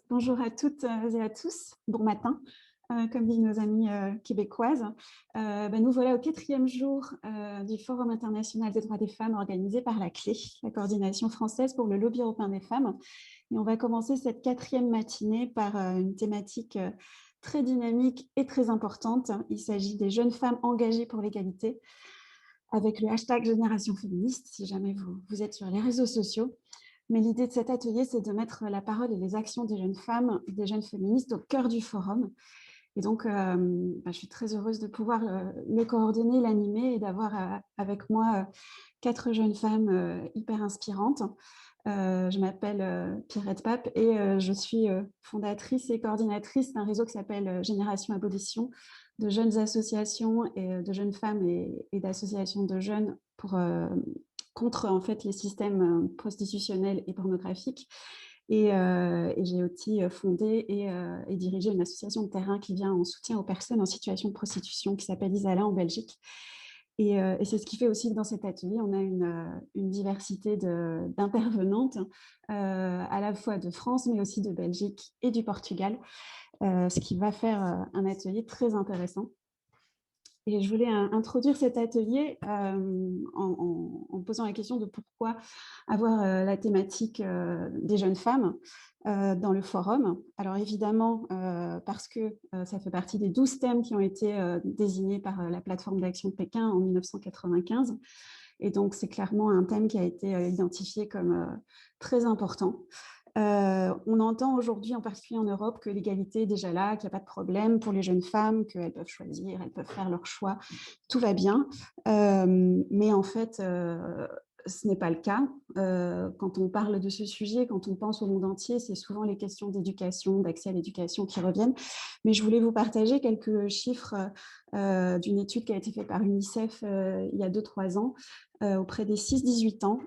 bonjour à toutes et à tous, bon matin, comme disent nos amies québécoises. Nous voilà au 4e jour du Forum international des droits des femmes organisé par la CLÉ, la coordination française pour le lobby européen des femmes. Et on va commencer cette 4e matinée par une thématique très dynamique et très importante. Il s'agit des jeunes femmes engagées pour l'égalité, avec le hashtag Génération Féministe, si jamais vous êtes sur les réseaux sociaux. Mais l'idée de cet atelier, c'est de mettre la parole et les actions des jeunes femmes, des jeunes féministes au cœur du forum. Et donc, je suis très heureuse de pouvoir le coordonner, l'animer et d'avoir avec moi 4 jeunes femmes hyper inspirantes. Je m'appelle Pierrette Pape et je suis fondatrice et coordinatrice d'un réseau qui s'appelle Génération Abolition, de jeunes associations et de jeunes femmes et d'associations de jeunes contre en fait, les systèmes prostitutionnels et pornographiques. Et j'ai aussi fondé et dirigé une association de terrain qui vient en soutien aux personnes en situation de prostitution qui s'appelle Isala en Belgique. Et c'est ce qui fait aussi que dans cet atelier, on a une diversité d'intervenantes, à la fois de France, mais aussi de Belgique et du Portugal, ce qui va faire un atelier très intéressant. Et je voulais introduire cet atelier en posant la question de pourquoi avoir la thématique des jeunes femmes dans le forum. Alors évidemment, parce que ça fait partie des 12 thèmes qui ont été désignés par la plateforme d'action de Pékin en 1995. Et donc, c'est clairement un thème qui a été identifié comme très important. On entend aujourd'hui, en particulier en Europe, que l'égalité est déjà là, qu'il n'y a pas de problème pour les jeunes femmes, qu'elles peuvent choisir, elles peuvent faire leur choix, tout va bien. Mais en fait, ce n'est pas le cas. Quand on parle de ce sujet, quand on pense au monde entier, c'est souvent les questions d'éducation, d'accès à l'éducation qui reviennent. Mais je voulais vous partager quelques chiffres d'une étude qui a été faite par l'UNICEF il y a 2-3 ans, auprès des 6-18 ans,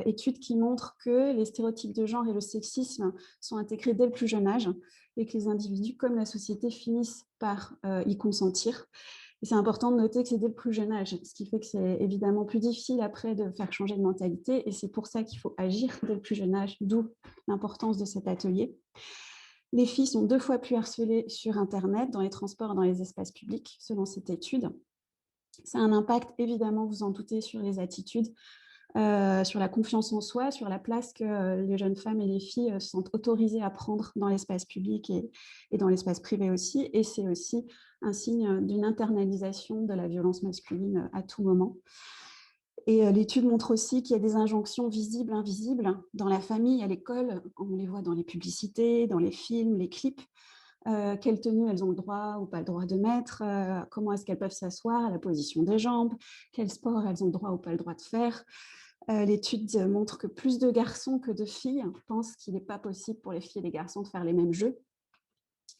étude qui montre que les stéréotypes de genre et le sexisme sont intégrés dès le plus jeune âge et que les individus comme la société finissent par y consentir. Et c'est important de noter que c'est dès le plus jeune âge, ce qui fait que c'est évidemment plus difficile après de faire changer de mentalité, et c'est pour ça qu'il faut agir dès le plus jeune âge, d'où l'importance de cet atelier. Les filles sont 2 fois plus harcelées sur Internet, dans les transports et dans les espaces publics, selon cette étude. Ça a un impact, évidemment, vous en doutez, sur les attitudes, sur la confiance en soi, sur la place que les jeunes femmes et les filles sont autorisées à prendre dans l'espace public et dans l'espace privé aussi. Et c'est aussi un signe d'une internalisation de la violence masculine à tout moment. Et l'étude montre aussi qu'il y a des injonctions visibles, invisibles, dans la famille, à l'école. On les voit dans les publicités, dans les films, les clips. Quelle tenue elles ont le droit ou pas le droit de mettre, comment est-ce qu'elles peuvent s'asseoir, la position des jambes, quel sport elles ont le droit ou pas le droit de faire. L'étude montre que plus de garçons que de filles pensent qu'il n'est pas possible pour les filles et les garçons de faire les mêmes jeux.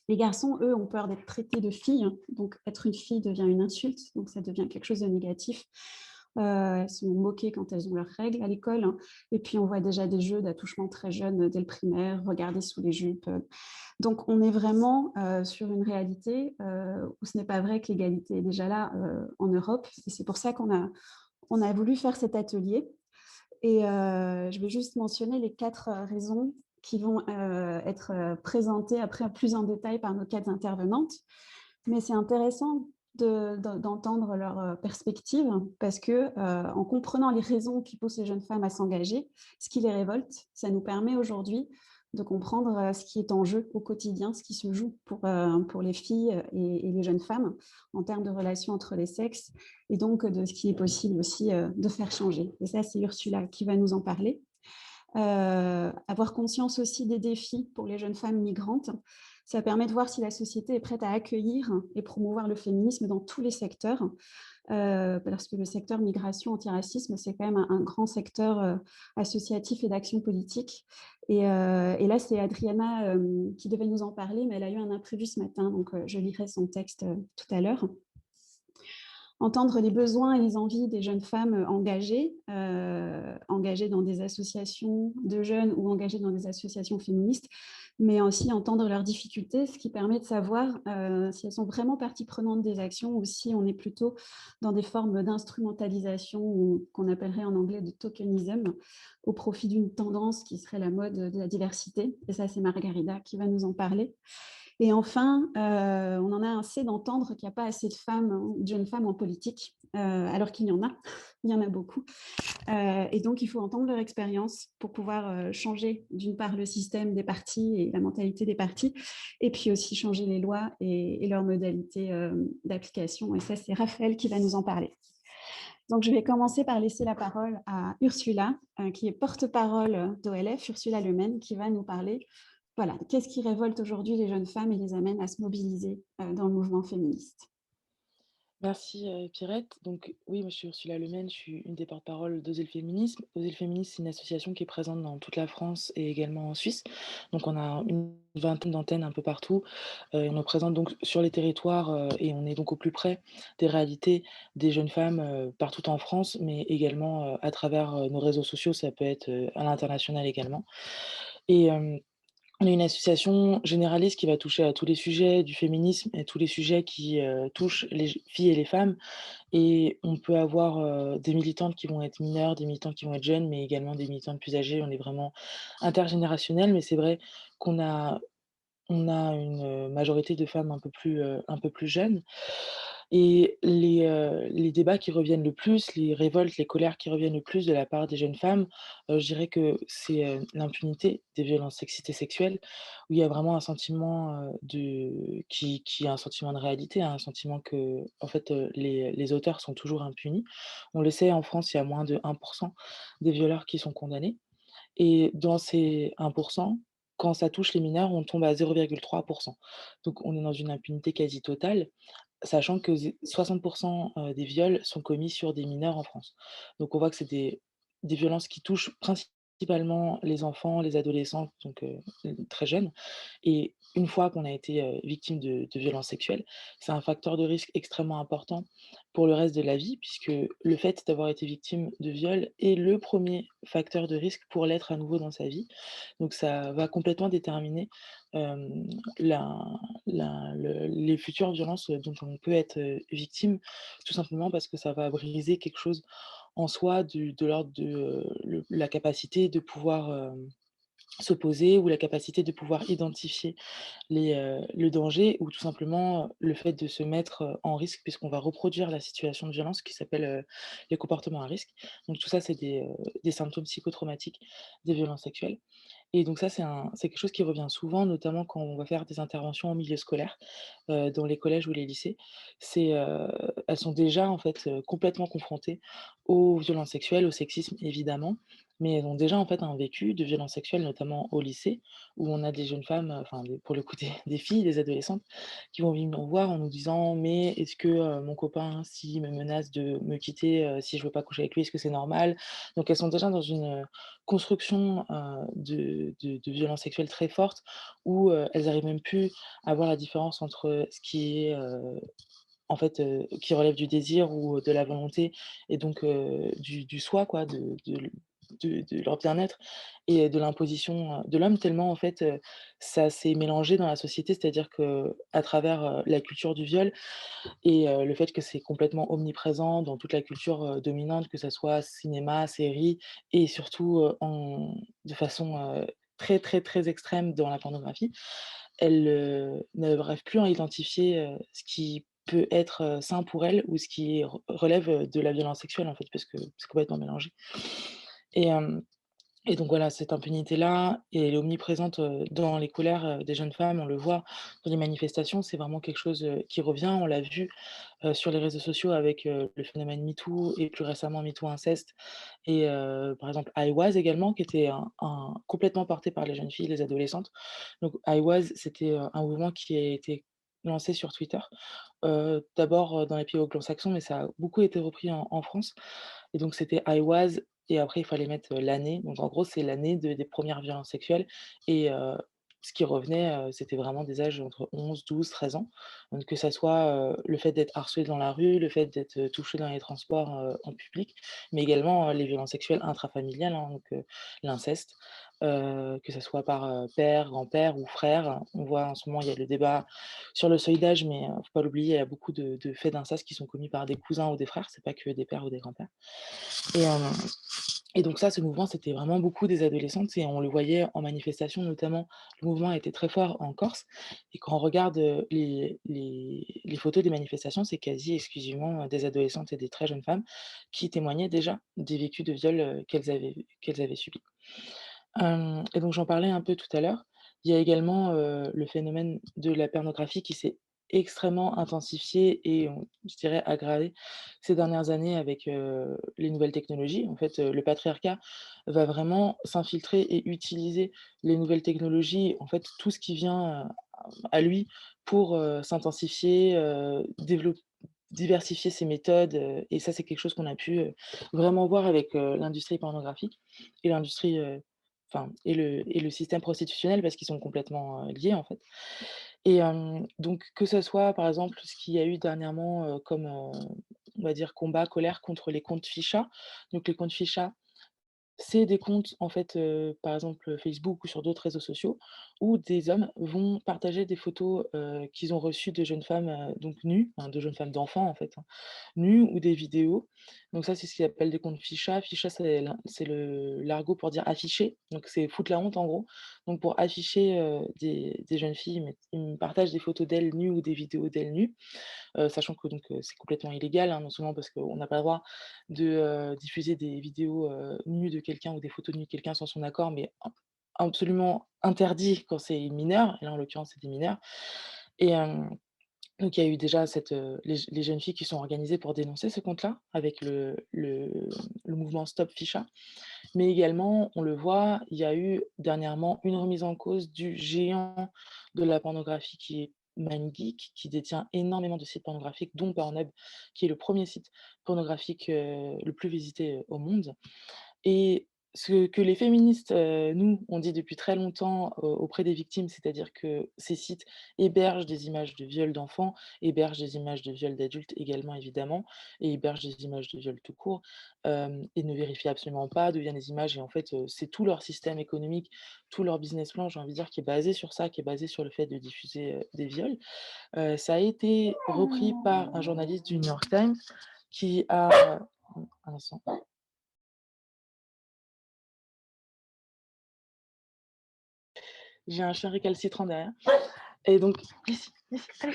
Les garçons, eux, ont peur d'être traités de filles, donc être une fille devient une insulte, donc ça devient quelque chose de négatif. Elles sont moquées quand elles ont leurs règles à l'école. Et puis, on voit déjà des jeux d'attouchement très jeunes dès le primaire, regarder sous les jupes. Donc, on est vraiment sur une réalité où ce n'est pas vrai que l'égalité est déjà là en Europe. Et c'est pour ça on a voulu faire cet atelier. Et je vais juste mentionner les 4 raisons qui vont être présentées après plus en détail par nos 4 intervenantes. Mais c'est intéressant d'entendre leur perspective parce que en comprenant les raisons qui poussent les jeunes femmes à s'engager, ce qui les révolte, ça nous permet aujourd'hui de comprendre ce qui est en jeu au quotidien, ce qui se joue pour les filles et les jeunes femmes en termes de relations entre les sexes et donc de ce qui est possible aussi de faire changer. Et ça, c'est Ursula qui va nous en parler. Avoir conscience aussi des défis pour les jeunes femmes migrantes. Ça permet de voir si la société est prête à accueillir et promouvoir le féminisme dans tous les secteurs, parce que le secteur migration antiracisme, c'est quand même un grand secteur associatif et d'action politique. Et là, c'est Adriana qui devait nous en parler, mais elle a eu un imprévu ce matin, donc je lirai son texte tout à l'heure. entendre les besoins et les envies des jeunes femmes engagées dans des associations de jeunes ou engagées dans des associations féministes, mais aussi entendre leurs difficultés, ce qui permet de savoir si elles sont vraiment partie prenante des actions ou si on est plutôt dans des formes d'instrumentalisation ou qu'on appellerait en anglais de tokenism, au profit d'une tendance qui serait la mode de la diversité. Et ça, c'est Margarida qui va nous en parler. Et enfin, on en a assez d'entendre qu'il n'y a pas assez de femmes, de jeunes femmes en politique, alors qu'il y en a, il y en a beaucoup. Et donc, il faut entendre leur expérience pour pouvoir changer, d'une part, le système des partis et la mentalité des partis, et puis aussi changer les lois et leurs modalités d'application. Et ça, c'est Raphaël qui va nous en parler. Donc, je vais commencer par laisser la parole à Ursula, qui est porte-parole d'OLF, Ursula Le Maine, qui va nous parler. Voilà, qu'est-ce qui révolte aujourd'hui les jeunes femmes et les amène à se mobiliser dans le mouvement féministe? Merci, Pierrette. Donc oui, moi je suis Ursula Lemaine, je suis une des porte-parole d'Oser le féminisme. Oser le féminisme, c'est une association qui est présente dans toute la France et également en Suisse. Donc on a une vingtaine d'antennes un peu partout. On est présente donc sur les territoires, et on est donc au plus près des réalités des jeunes femmes, partout en France, mais également, à travers, nos réseaux sociaux. Ça peut être, à l'international également. Et on est une association généraliste qui va toucher à tous les sujets du féminisme et tous les sujets qui, touchent les filles et les femmes, et on peut avoir, des militantes qui vont être mineures, des militantes qui vont être jeunes, mais également des militantes plus âgées. On est vraiment intergénérationnel, mais c'est vrai qu'on a une, majorité de femmes un peu plus jeunes, et les débats qui reviennent le plus, les révoltes, les colères qui reviennent le plus de la part des jeunes femmes, je dirais que c'est, l'impunité des violences sexistes et sexuelles, où il y a vraiment un sentiment, qui est un sentiment de réalité, hein, un sentiment que, en fait, les auteurs sont toujours impunis. On le sait, en France, il y a moins de 1 des violeurs qui sont condamnés, et dans ces 1, quand ça touche les mineurs, on tombe à 0,3. Donc on est dans une impunité quasi totale, sachant que 60 des viols sont commis sur des mineurs en France. Donc on voit que c'est des violences qui touchent principalement les enfants, les adolescents, donc très jeunes, et une fois qu'on a été, victime de violences sexuelles, c'est un facteur de risque extrêmement important pour le reste de la vie, puisque le fait d'avoir été victime de viol est le premier facteur de risque pour l'être à nouveau dans sa vie. Donc ça va complètement déterminer, la les futures violences, dont on peut être, victime, tout simplement parce que ça va briser quelque chose en soi de l'ordre de, la capacité de pouvoir, s'opposer, ou la capacité de pouvoir identifier le danger, ou tout simplement, le fait de se mettre, en risque, puisqu'on va reproduire la situation de violence qui s'appelle, les comportements à risque. Donc tout ça, c'est des symptômes psychotraumatiques des violences sexuelles. Et donc ça, c'est quelque chose qui revient souvent, notamment quand on va faire des interventions en milieu scolaire, dans les collèges ou les lycées. Elles sont déjà en fait, complètement confrontées aux violences sexuelles, au sexisme évidemment, mais elles ont déjà en fait un vécu de violences sexuelles, notamment au lycée, où on a des jeunes femmes, enfin des pour le coup des filles, des adolescentes, qui vont venir nous voir en nous disant: «Mais est-ce que, mon copain, s'il me menace de me quitter, si je veux pas coucher avec lui, est-ce que c'est normal?» Donc elles sont déjà dans une construction, de violences sexuelles très fortes, où, elles arrivent même plus à voir la différence entre ce qui est, en fait, qui relève du désir ou de la volonté, et donc du soi quoi, de leur bien-être, et de l'imposition, de l'homme, tellement en fait, ça s'est mélangé dans la société. C'est-à-dire qu'à travers, la culture du viol, et le fait que c'est complètement omniprésent dans toute la culture, dominante, que ça soit cinéma, série, et surtout, de façon, très, très, très extrême dans la pornographie. Elles, n'arrivent plus à identifier, ce qui peut être, sain pour elles, ou ce qui relève, de la violence sexuelle en fait, parce que c'est complètement mélangé, et hem et donc voilà, cette impunité-là, et elle est omniprésente, dans les colères, des jeunes femmes. On le voit dans les manifestations, c'est vraiment quelque chose, qui revient. On l'a vu, sur les réseaux sociaux avec, le phénomène MeToo, et plus récemment MeToo Inceste, et par exemple I Was également, qui était un complètement porté par les jeunes filles, les adolescentes. Donc I Was, c'était, un mouvement qui a été lancé sur Twitter, d'abord, dans les pays anglo-saxons, mais ça a beaucoup été repris en France, et donc c'était I Was, et après il fallait mettre, l'année. Donc en gros, c'est l'année des premières violences sexuelles, et ce qui revenait, c'était vraiment des âges entre 11, 12, 13 ans. Donc que ça soit, le fait d'être harcelé dans la rue, le fait d'être, touché dans les transports, en public, mais également, les violences sexuelles intrafamiliales, hein, donc l'inceste, que ça soit par, père, grand-père ou frère. On voit en ce moment, il y a le débat sur le seuil d'âge, mais faut pas l'oublier, il y a beaucoup de faits d'inceste qui sont commis par des cousins ou des frères, c'est pas que des pères ou des grands-pères. Et et donc ça, ce mouvement, c'était vraiment beaucoup des adolescentes et on le voyait en manifestation notamment. Le mouvement était très fort en Corse et quand on regarde, les photos des manifestations, c'est quasi exclusivement, des adolescentes et des très jeunes femmes qui témoignaient déjà des vécus de viol, qu'elles avaient subis. Et donc j'en parlais un peu tout à l'heure. Il y a également, le phénomène de la pornographie qui s'est extrêmement intensifié et je dirais aggravé ces dernières années avec, les nouvelles technologies. En fait, le patriarcat va vraiment s'infiltrer et utiliser les nouvelles technologies, en fait, tout ce qui vient, à lui pour, s'intensifier, diversifier ses méthodes, et ça, c'est quelque chose qu'on a pu, vraiment voir avec, l'industrie pornographique et l'industrie, enfin et le système prostitutionnel parce qu'ils sont complètement, liés, en fait. Et donc que ce soit, par exemple, ce qu'il y a eu dernièrement, comme, on va dire combat, colère contre les comptes ficha. Donc les comptes ficha, c'est des comptes, en fait, par exemple, Facebook ou sur d'autres réseaux sociaux, où des hommes vont partager des photos, qu'ils ont reçues de jeunes femmes, donc nues, enfin de jeunes femmes, d'enfants, en fait, hein, nues ou des vidéos. Donc ça, c'est ce qu'ils appellent des comptes ficha. Ficha, c'est le l'argot pour dire afficher, donc c'est foutre la honte, en gros. Donc pour afficher, des jeunes filles, ils me partagent des photos d'elles nues ou des vidéos d'elles nues. Sachant que donc, c'est complètement illégal, hein, non seulement parce qu'on n'a pas le droit de, diffuser des vidéos, nues de quelqu'un ou des photos nues de quelqu'un sans son accord, mais absolument interdit quand c'est une mineure, et là en l'occurrence c'est des mineurs. Et donc il y a eu déjà les jeunes filles qui sont organisées pour dénoncer ce compte-là avec le mouvement Stop Ficha. Mais également, on le voit, il y a eu dernièrement une remise en cause du géant de la pornographie qui est MindGeek, qui détient énormément de sites pornographiques, dont Pornhub, qui est le premier site pornographique, le plus visité, au monde. Et ce que les féministes, nous, on dit depuis très longtemps, auprès des victimes, c'est-à-dire que ces sites hébergent des images de viol d'enfants, hébergent des images de viol d'adultes également évidemment, et hébergent des images de viol tout court, et ne vérifient absolument pas d'où viennent les images et en fait, c'est tout leur système économique, tout leur business plan, j'ai envie de dire, qui est basé sur ça, qui est basé sur le fait de diffuser, des viols. Ça a été repris par un journaliste du New York Times qui a, un instant. J'ai un chien récalcitrant derrière. Et donc, ici, ici, allez,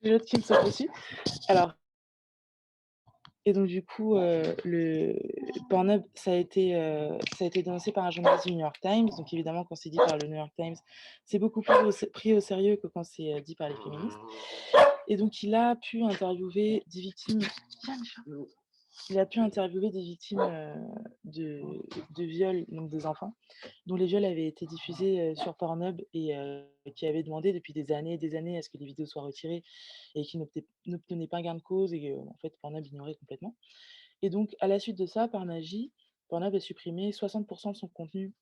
j'ai l'autre qui me saute dessus. Alors, et donc du coup, le Pornhub, ça a été dénoncé par un journaliste du New York Times. Donc évidemment, quand c'est dit par le New York Times, c'est beaucoup plus pris au sérieux que quand c'est, dit par les féministes. Et donc il a pu interviewer des victimes. Viens, Micha. Il a pu interviewer des victimes, de viols, donc des enfants, dont les viols avaient été diffusés, sur Pornhub et qui avaient demandé depuis des années et des années à ce que les vidéos soient retirées et qui n'obtenaient pas gain de cause et en fait, Pornhub ignorait complètement. Et donc à la suite de ça, par magie, Pornhub a supprimé 60 de son contenu,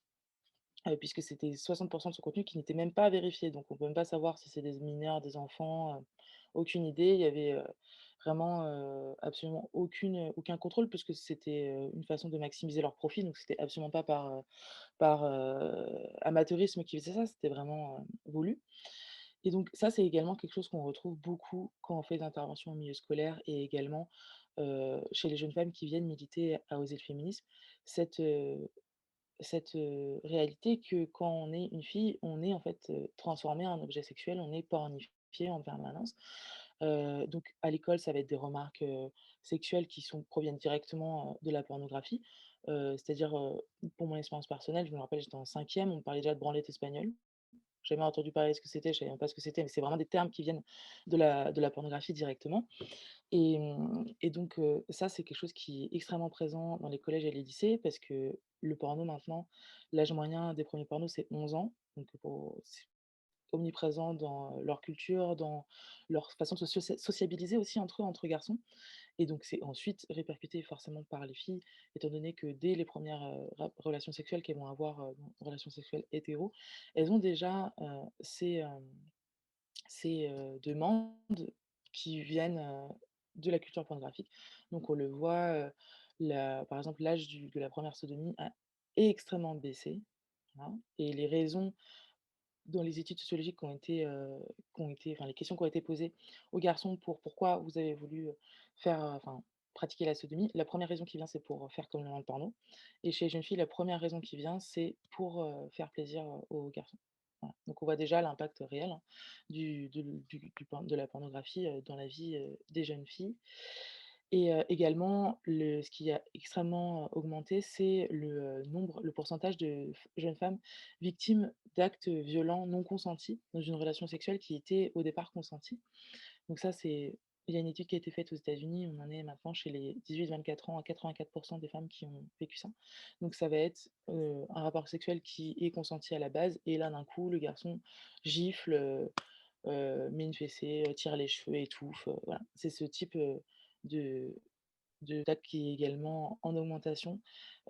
puisque c'était 60 de son contenu qui n'était même pas vérifié. Donc on peut même pas savoir si c'est des mineurs, des enfants, aucune idée. Il y avait, vraiment, absolument aucun contrôle puisque c'était, une façon de maximiser leur profit. Donc c'était absolument pas par amateurisme qu'ils faisaient ça, c'était vraiment, voulu. Et donc ça, c'est également quelque chose qu'on retrouve beaucoup quand on fait des interventions au milieu scolaire et également, chez les jeunes femmes qui viennent militer à Oser le féminisme. Cette, réalité que quand on est une fille, on est en fait, transformé en objet sexuel, on est pornifié en permanence. Donc à l'école, ça va être des remarques, sexuelles qui proviennent directement, de la pornographie. C'est-à-dire, pour mon expérience personnelle, je me rappelle, j'étais en 5e, on me parlait déjà de branlette espagnole. J'ai jamais entendu parler de ce que c'était, je savais même pas ce que c'était, mais c'est vraiment des termes qui viennent de la pornographie directement. Et donc ça, c'est quelque chose qui est extrêmement présent dans les collèges et les lycées parce que le porno maintenant, l'âge moyen des premiers pornos, c'est 11 ans. Donc omniprésent dans leur culture, dans leur façon de se sociabiliser aussi entre garçons. Et donc c'est ensuite répercuté forcément par les filles, étant donné que dès les premières relations sexuelles qu'elles vont avoir, relations sexuelles hétéro, elles ont déjà ces demandes qui viennent de la culture pornographique. Donc on le voit, par exemple, l'âge de la première sodomie a extrêmement baissé, voilà. Et les raisons dans les études sociologiques enfin les questions qui ont été posées aux garçons pour pourquoi vous avez voulu, faire, enfin pratiquer la sodomie, la première raison qui vient, c'est pour faire comme dans le porno, et chez les jeunes filles, la première raison qui vient, c'est pour, faire plaisir, aux garçons. Voilà, donc on voit déjà l'impact réel, hein, de la pornographie, dans la vie, des jeunes filles. Et également, ce qui a extrêmement augmenté, c'est le pourcentage de jeunes femmes victimes d'actes violents non consentis dans une relation sexuelle qui était au départ consentie. Donc ça, il y a une étude qui a été faite aux États-Unis, on en est maintenant chez les 18-24 ans à 84 des femmes qui ont vécu ça. Donc ça va être, un rapport sexuel qui est consenti à la base, et là, d'un coup, le garçon gifle, met une fessée, tire les cheveux, étouffe, voilà. C'est ce type, de d'actes qui est également en augmentation,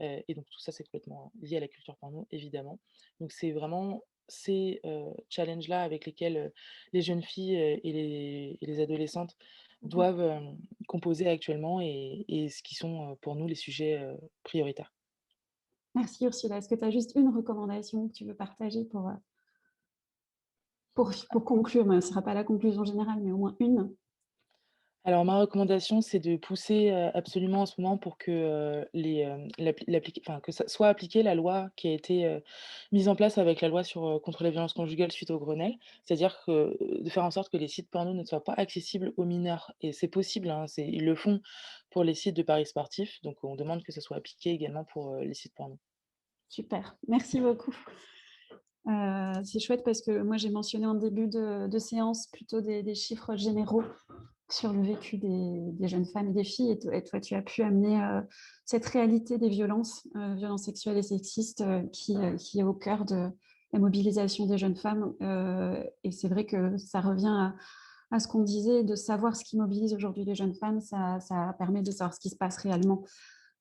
et donc tout ça, c'est complètement lié à la culture porno, évidemment. Donc c'est vraiment ces, challenges-là avec lesquels, les jeunes filles, et les adolescentes Mhm. doivent, composer actuellement, et ce qui sont, pour nous les sujets, prioritaires. Merci Ursula. Est-ce que tu as juste une recommandation que tu veux partager pour conclure? Mais ce ne sera pas la conclusion générale, mais au moins une. Alors ma recommandation, c'est de pousser, absolument en ce moment pour que, que ça soit appliqué la loi qui a été, mise en place avec la loi contre les violences conjugales suite au Grenelle. C'est-à-dire que, de faire en sorte que les sites porno ne soient pas accessibles aux mineurs, et c'est possible, hein, ils le font pour les sites de paris sportifs, donc on demande que ça soit appliqué également pour, les sites porno. Super, merci beaucoup. C'est chouette parce que moi, j'ai mentionné en début de séance plutôt des chiffres généraux sur le vécu des jeunes femmes et des filles. Et toi, tu as pu amener cette réalité des violences sexuelles et sexistes qui est au cœur de la mobilisation des jeunes femmes. Et c'est vrai que ça revient à ce qu'on disait, de savoir ce qui mobilise aujourd'hui les jeunes femmes. Ça permet de savoir ce qui se passe réellement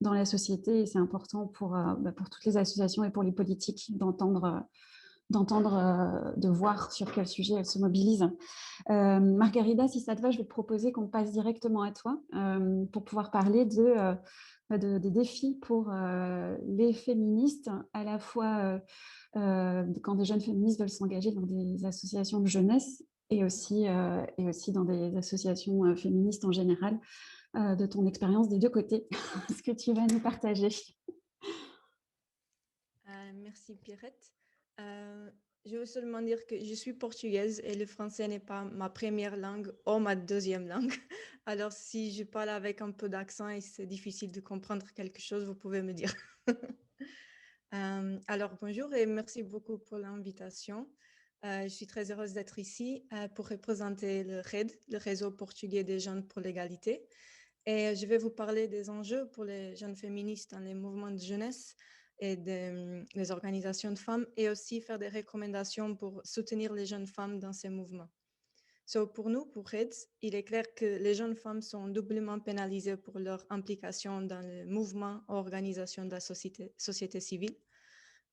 dans la société. Et c'est important pour toutes les associations et pour les politiques d'entendre, de voir sur quel sujet elles se mobilisent. Margarida, si ça te va, je vais te proposer qu'on passe directement à toi pour pouvoir parler des défis pour les féministes, à la fois quand des jeunes féministes veulent s'engager dans des associations de jeunesse et aussi dans des associations féministes en général, de ton expérience des deux côtés, ce que tu vas nous partager. Merci Pierrette. Euh, je veux seulement dire que je suis portugaise et le français n'est pas ma première langue ou ma deuxième langue. Alors si je parle avec un peu d'accent et c'est difficile de comprendre quelque chose, vous pouvez me dire. Alors bonjour et merci beaucoup pour l'invitation. Je suis très heureuse d'être ici pour représenter le RED, le Réseau portugais des jeunes pour l'égalité. Et je vais vous parler des enjeux pour les jeunes féministes dans les mouvements de jeunesse et les organisations de femmes, et aussi faire des recommandations pour soutenir les jeunes femmes dans ces mouvements. Pour nous, pour REDS, il est clair que les jeunes femmes sont doublement pénalisées pour leur implication dans le mouvement ou organisation de la société civile.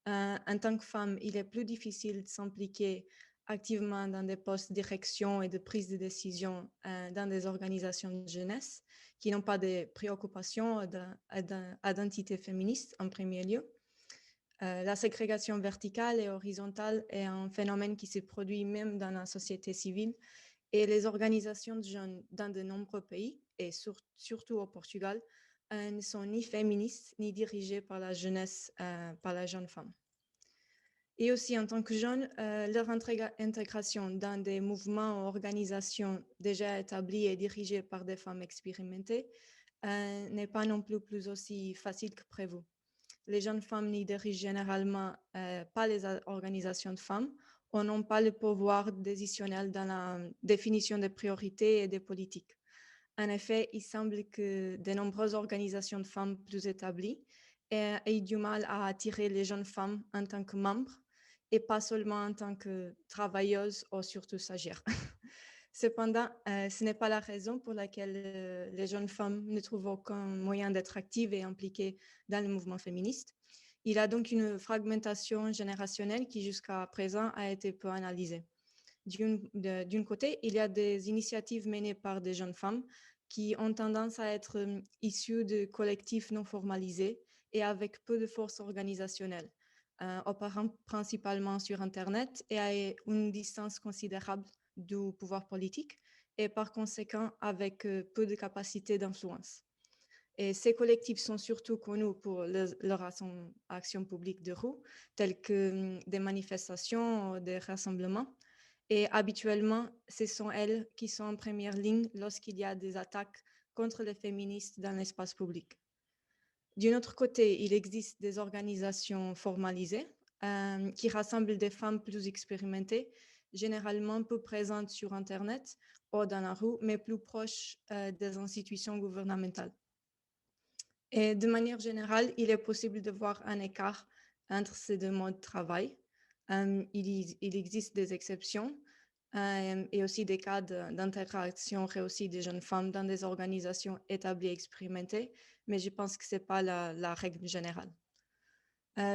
En tant que femme, il est plus difficile de s'impliquer activement dans des postes de direction et de prise de décision dans des organisations de jeunesse qui n'ont pas de préoccupations d'identité féministe en premier lieu. La ségrégation verticale et horizontale est un phénomène qui se produit même dans la société civile, et les organisations de jeunes dans de nombreux pays, et surtout au Portugal, ne sont ni féministes ni dirigées par la jeunesse, par la jeune femme. Et aussi, en tant que jeunes, leur intégration dans des mouvements ou organisations déjà établis et dirigés par des femmes expérimentées n'est pas non plus aussi facile que prévu. Les jeunes femmes n'y dirigent généralement pas les organisations de femmes ou n'ont pas le pouvoir décisionnel dans la définition des priorités et des politiques. En effet, il semble que de nombreuses organisations de femmes plus établies aient du mal à attirer les jeunes femmes en tant que membres, et pas seulement en tant que travailleuse ou surtout stagiaire. Cependant, ce n'est pas la raison pour laquelle les jeunes femmes ne trouvent aucun moyen d'être actives et impliquées dans le mouvement féministe. Il y a donc une fragmentation générationnelle qui jusqu'à présent a été peu analysée. D'un côté, il y a des initiatives menées par des jeunes femmes qui ont tendance à être issues de collectifs non formalisés et avec peu de force organisationnelle, opérant principalement sur Internet et à une distance considérable du pouvoir politique et par conséquent avec peu de capacité d'influence. Et ces collectifs sont surtout connus pour leur action publique de rue, telles que des manifestations, des rassemblements. Et habituellement, ce sont elles qui sont en première ligne lorsqu'il y a des attaques contre les féministes dans l'espace public. D'un autre côté, il existe des organisations formalisées qui rassemblent des femmes plus expérimentées, généralement peu présentes sur Internet ou dans la rue, mais plus proches des institutions gouvernementales. Et de manière générale, il est possible de voir un écart entre ces deux modes de travail. Il existe des exceptions et aussi des cas d'interaction réussie des jeunes femmes dans des organisations établies et expérimentées, mais je pense que ce n'est pas la règle générale.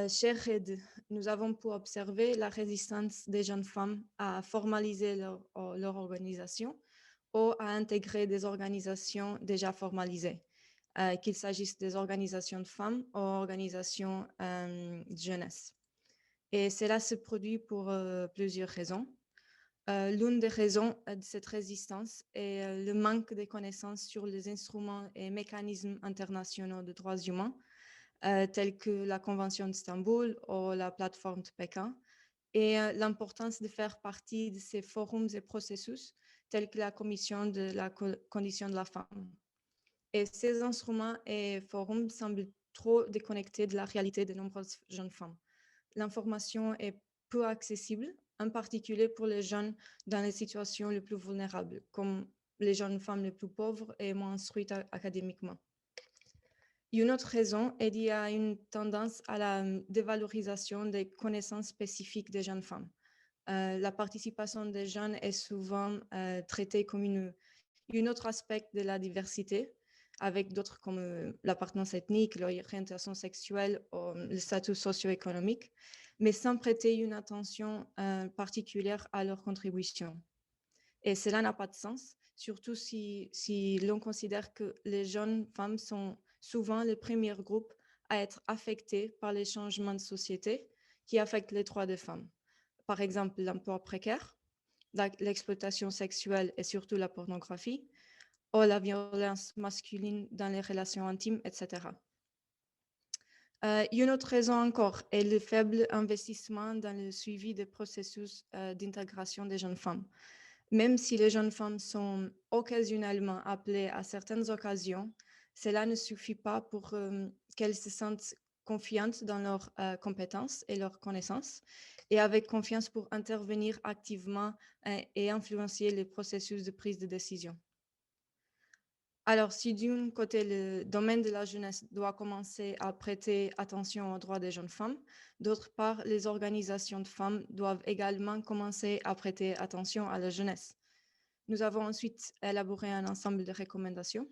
Chez RED, nous avons pu observer la résistance des jeunes femmes à formaliser leur organisation ou à intégrer des organisations déjà formalisées, qu'il s'agisse des organisations de femmes ou organisations de jeunesse. Et cela se produit pour plusieurs raisons. L'une des raisons de cette résistance est le manque de connaissances sur les instruments et mécanismes internationaux de droits humains, tels que la Convention d'Istanbul ou la plateforme de Pékin, et l'importance de faire partie de ces forums et processus, tels que la Commission de la condition de la femme. Et ces instruments et forums semblent trop déconnectés de la réalité de nombreuses jeunes femmes. L'information est peu accessible, en particulier pour les jeunes dans les situations les plus vulnérables, comme les jeunes femmes les plus pauvres et moins instruites académiquement. Une autre raison est qu'il y a une tendance à la dévalorisation des connaissances spécifiques des jeunes femmes. La participation des jeunes est souvent traitée comme un autre aspect de la diversité, avec d'autres comme l'appartenance ethnique, l'orientation sexuelle ou le statut socio-économique, mais sans prêter une attention particulière à leur contribution. Et cela n'a pas de sens, surtout si l'on considère que les jeunes femmes sont souvent les premiers groupes à être affectés par les changements de société qui affectent les droits des femmes. Par exemple, l'emploi précaire, l'exploitation sexuelle et surtout la pornographie, ou la violence masculine dans les relations intimes, etc. Une autre raison encore est le faible investissement dans le suivi des processus d'intégration des jeunes femmes. Même si les jeunes femmes sont occasionnellement appelées à certaines occasions, cela ne suffit pas pour qu'elles se sentent confiantes dans leurs compétences et leurs connaissances et avec confiance pour intervenir activement et influencer les processus de prise de décision. Alors, si d'un côté, le domaine de la jeunesse doit commencer à prêter attention aux droits des jeunes femmes, d'autre part, les organisations de femmes doivent également commencer à prêter attention à la jeunesse. Nous avons ensuite élaboré un ensemble de recommandations.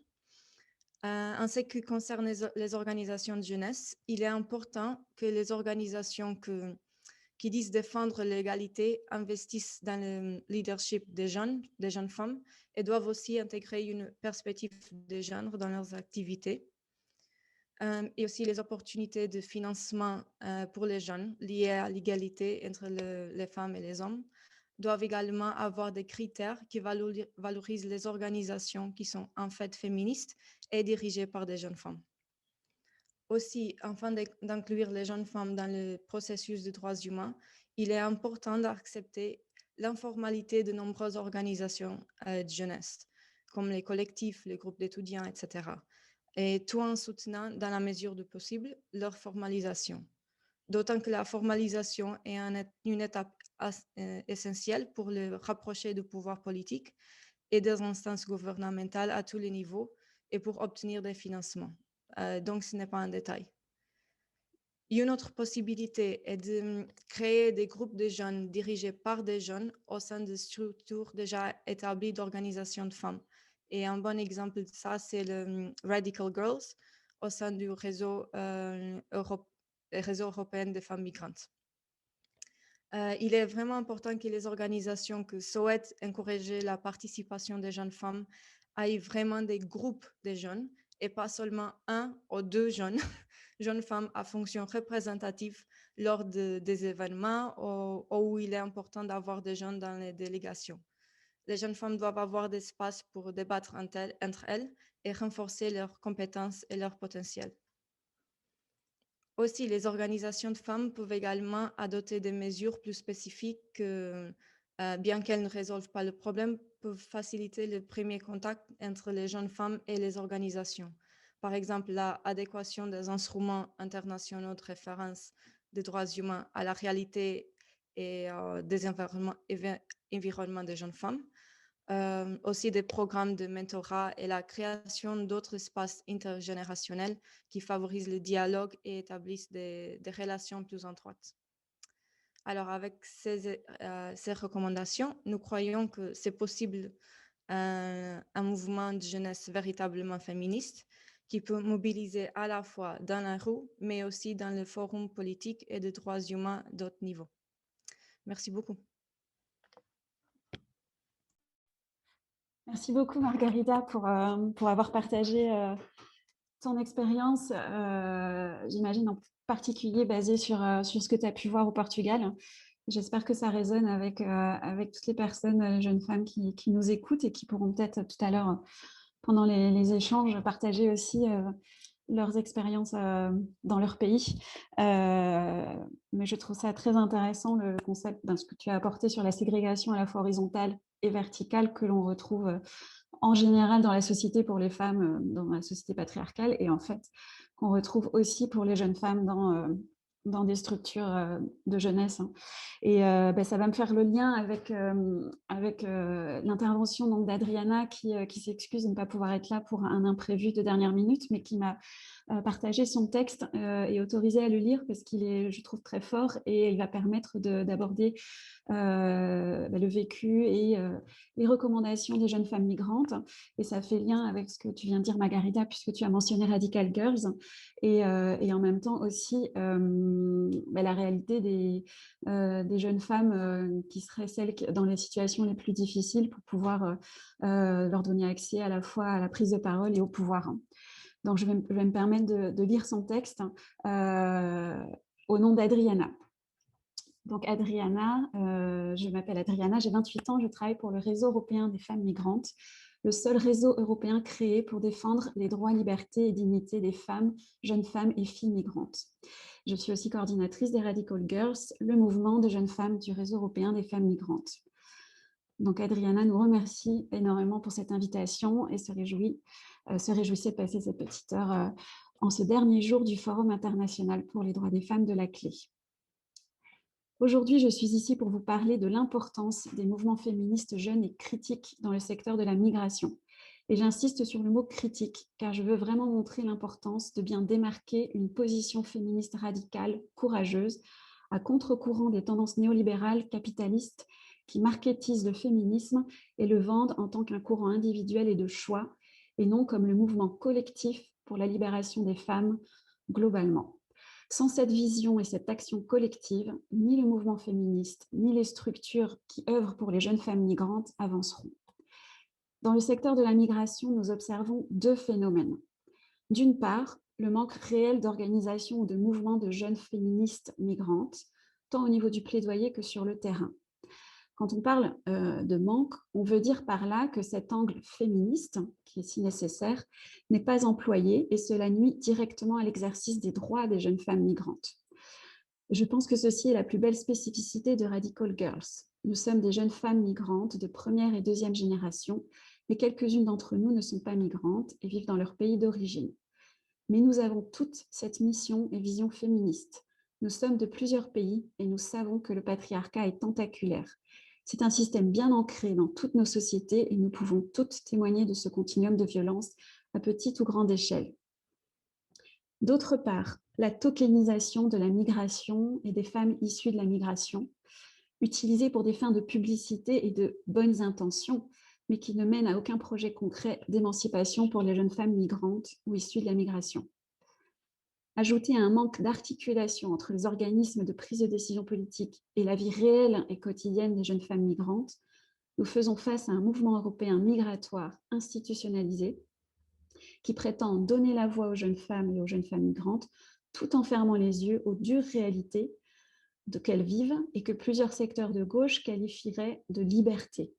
En ce qui concerne les organisations de jeunesse, il est important que les organisations qui disent défendre l'égalité investissent dans le leadership des jeunes femmes et doivent aussi intégrer une perspective de genre dans leurs activités. Et aussi les opportunités de financement pour les jeunes liées à l'égalité entre les femmes et les hommes doivent également avoir des critères qui valorisent les organisations qui sont en fait féministes et dirigées par des jeunes femmes. Aussi, afin d'inclure les jeunes femmes dans le processus de droits humains, il est important d'accepter l'informalité de nombreuses organisations de jeunesse, comme les collectifs, les groupes d'étudiants, etc. Et tout en soutenant, dans la mesure du possible, leur formalisation. D'autant que la formalisation est une étape essentielle pour le rapprocher du pouvoir politique et des instances gouvernementales à tous les niveaux et pour obtenir des financements. Donc, ce n'est pas un détail. Une autre possibilité est de créer des groupes de jeunes dirigés par des jeunes au sein de structures déjà établies d'organisations de femmes. Et un bon exemple de ça, c'est le Radical Girls au sein du réseau européen des femmes migrantes. Il est vraiment important que les organisations qui souhaitent encourager la participation des jeunes femmes aient vraiment des groupes de jeunes et pas seulement un ou deux jeunes, jeunes femmes à fonction représentative lors des événements où il est important d'avoir des jeunes dans les délégations. Les jeunes femmes doivent avoir des espaces pour débattre entre elles et renforcer leurs compétences et leur potentiel. Aussi, les organisations de femmes peuvent également adopter des mesures plus spécifiques que, bien qu'elles ne résolvent pas le problème, peuvent faciliter le premier contact entre les jeunes femmes et les organisations. Par exemple, l'adéquation des instruments internationaux de référence des droits humains à la réalité et des environnements des jeunes femmes. Aussi des programmes de mentorat et la création d'autres espaces intergénérationnels qui favorisent le dialogue et établissent des relations plus étroites. Alors, avec ces recommandations, nous croyons que c'est possible un mouvement de jeunesse véritablement féministe qui peut mobiliser à la fois dans la rue, mais aussi dans le forum politique et de droits humains d'autres niveaux. Merci beaucoup. Merci beaucoup, Margarida, pour avoir partagé ton expérience, j'imagine en particulier basée sur ce que tu as pu voir au Portugal. J'espère que ça résonne avec toutes les personnes, jeunes femmes qui nous écoutent et qui pourront peut-être tout à l'heure, pendant les échanges, partager aussi leurs expériences dans leur pays. Mais je trouve ça très intéressant, le concept ce que tu as apporté sur la ségrégation à la fois horizontale et verticale que l'on retrouve en général dans la société pour les femmes, dans la société patriarcale, et en fait qu'on retrouve aussi pour les jeunes femmes dans des structures de jeunesse. Et ça va me faire le lien avec l'intervention d'Adriana qui s'excuse de ne pas pouvoir être là pour un imprévu de dernière minute, mais qui m'a partagé son texte et autorisé à le lire parce qu'il est, je trouve, très fort et il va permettre d'aborder le vécu et les recommandations des jeunes femmes migrantes. Et ça fait lien avec ce que tu viens de dire, Margarida, puisque tu as mentionné Radical Girls et en même temps aussi la réalité des jeunes femmes qui seraient celles dans les situations les plus difficiles pour pouvoir leur donner accès à la fois à la prise de parole et au pouvoir. Donc, je vais me permettre de lire son texte au nom d'Adriana. Donc, Adriana, je m'appelle Adriana, j'ai 28 ans, je travaille pour le Réseau européen des femmes migrantes, le seul réseau européen créé pour défendre les droits, libertés et dignités des femmes, jeunes femmes et filles migrantes. Je suis aussi coordinatrice des Radical Girls, le mouvement de jeunes femmes du Réseau européen des femmes migrantes. Donc, Adriana nous remercie énormément pour cette invitation et se réjouissait de passer cette petite heure en ce dernier jour du Forum international pour les droits des femmes de la Clé. Aujourd'hui, je suis ici pour vous parler de l'importance des mouvements féministes jeunes et critiques dans le secteur de la migration. Et j'insiste sur le mot critique, car je veux vraiment montrer l'importance de bien démarquer une position féministe radicale, courageuse, à contre-courant des tendances néolibérales, capitalistes, qui marketisent le féminisme et le vendent en tant qu'un courant individuel et de choix, et non comme le mouvement collectif pour la libération des femmes globalement. Sans cette vision et cette action collective, ni le mouvement féministe, ni les structures qui œuvrent pour les jeunes femmes migrantes avanceront. Dans le secteur de la migration, nous observons deux phénomènes. D'une part, le manque réel d'organisation ou de mouvements de jeunes féministes migrantes, tant au niveau du plaidoyer que sur le terrain. Quand on parle de manque, on veut dire par là que cet angle féministe, qui est si nécessaire, n'est pas employé et cela nuit directement à l'exercice des droits des jeunes femmes migrantes. Je pense que ceci est la plus belle spécificité de Radical Girls. Nous sommes des jeunes femmes migrantes de première et deuxième génération, mais quelques-unes d'entre nous ne sont pas migrantes et vivent dans leur pays d'origine. Mais nous avons toute cette mission et vision féministe. Nous sommes de plusieurs pays et nous savons que le patriarcat est tentaculaire. C'est un système bien ancré dans toutes nos sociétés et nous pouvons toutes témoigner de ce continuum de violence à petite ou grande échelle. D'autre part, la tokenisation de la migration et des femmes issues de la migration, utilisées pour des fins de publicité et de bonnes intentions, mais qui ne mènent à aucun projet concret d'émancipation pour les jeunes femmes migrantes ou issues de la migration. Ajouter à un manque d'articulation entre les organismes de prise de décision politique et la vie réelle et quotidienne des jeunes femmes migrantes, nous faisons face à un mouvement européen migratoire institutionnalisé qui prétend donner la voix aux jeunes femmes et aux jeunes femmes migrantes tout en fermant les yeux aux dures réalités qu'elles vivent et que plusieurs secteurs de gauche qualifieraient de liberté.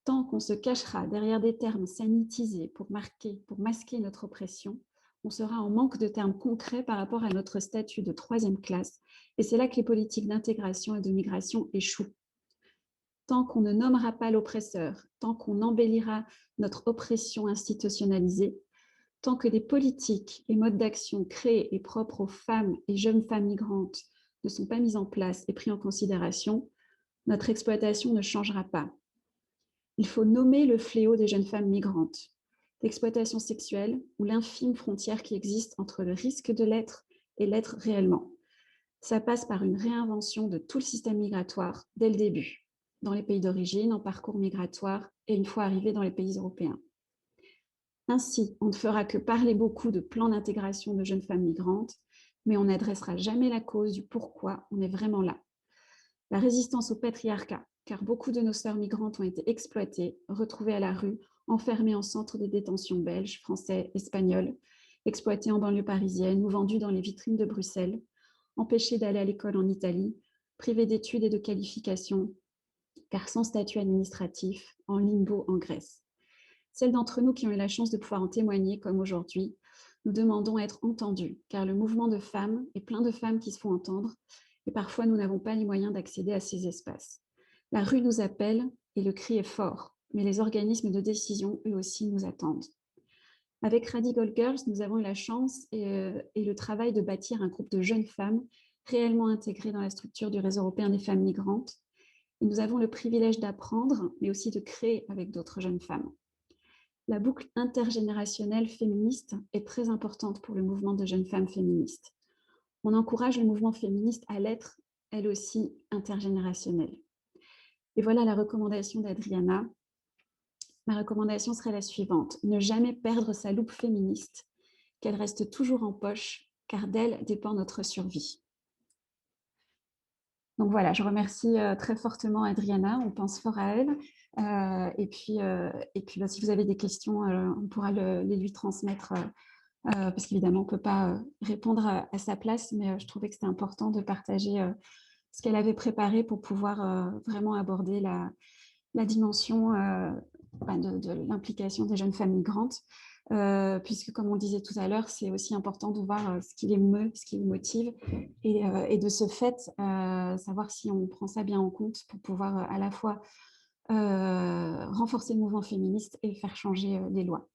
Tant qu'on se cachera derrière des termes sanitisés pour masquer notre oppression, on sera en manque de termes concrets par rapport à notre statut de troisième classe, et c'est là que les politiques d'intégration et de migration échouent. Tant qu'on ne nommera pas l'oppresseur, tant qu'on embellira notre oppression institutionnalisée, tant que des politiques et modes d'action créés et propres aux femmes et jeunes femmes migrantes ne sont pas mis en place et pris en considération, notre exploitation ne changera pas. Il faut nommer le fléau des jeunes femmes migrantes, l'exploitation sexuelle ou l'infime frontière qui existe entre le risque de l'être et l'être réellement. Ça passe par une réinvention de tout le système migratoire dès le début, dans les pays d'origine, en parcours migratoire et une fois arrivés dans les pays européens. Ainsi, on ne fera que parler beaucoup de plans d'intégration de jeunes femmes migrantes, mais on n'adressera jamais la cause du pourquoi on est vraiment là. La résistance au patriarcat, car beaucoup de nos sœurs migrantes ont été exploitées, retrouvées à la rue, enfermées en centre de détention belges, français, espagnols, exploitées en banlieue parisienne ou vendues dans les vitrines de Bruxelles, empêchées d'aller à l'école en Italie, privées d'études et de qualifications, car sans statut administratif, en limbo en Grèce. Celles d'entre nous qui ont eu la chance de pouvoir en témoigner, comme aujourd'hui, nous demandons à être entendues, car le mouvement de femmes est plein de femmes qui se font entendre, et parfois nous n'avons pas les moyens d'accéder à ces espaces. La rue nous appelle et le cri est fort, mais les organismes de décision, eux aussi, nous attendent. Avec Radical Girls, nous avons eu la chance et le travail de bâtir un groupe de jeunes femmes réellement intégrées dans la structure du réseau européen des femmes migrantes. Et nous avons le privilège d'apprendre, mais aussi de créer avec d'autres jeunes femmes. La boucle intergénérationnelle féministe est très importante pour le mouvement de jeunes femmes féministes. On encourage le mouvement féministe à l'être, elle aussi, intergénérationnelle. Et voilà la recommandation d'Adriana. Ma recommandation serait la suivante: ne jamais perdre sa loupe féministe, qu'elle reste toujours en poche, car d'elle dépend notre survie. Donc voilà, je remercie très fortement Adriana, on pense fort à elle. Et puis si vous avez des questions, on pourra les lui transmettre, parce qu'évidemment, on ne peut pas répondre à sa place, mais je trouvais que c'était important de partager ce qu'elle avait préparé pour pouvoir vraiment aborder la dimension de l'implication des jeunes femmes migrantes, puisque, comme on disait tout à l'heure, c'est aussi important de voir ce qui les meut, ce qui les motive, et de ce fait, savoir si on prend ça bien en compte pour pouvoir à la fois renforcer le mouvement féministe et faire changer les lois.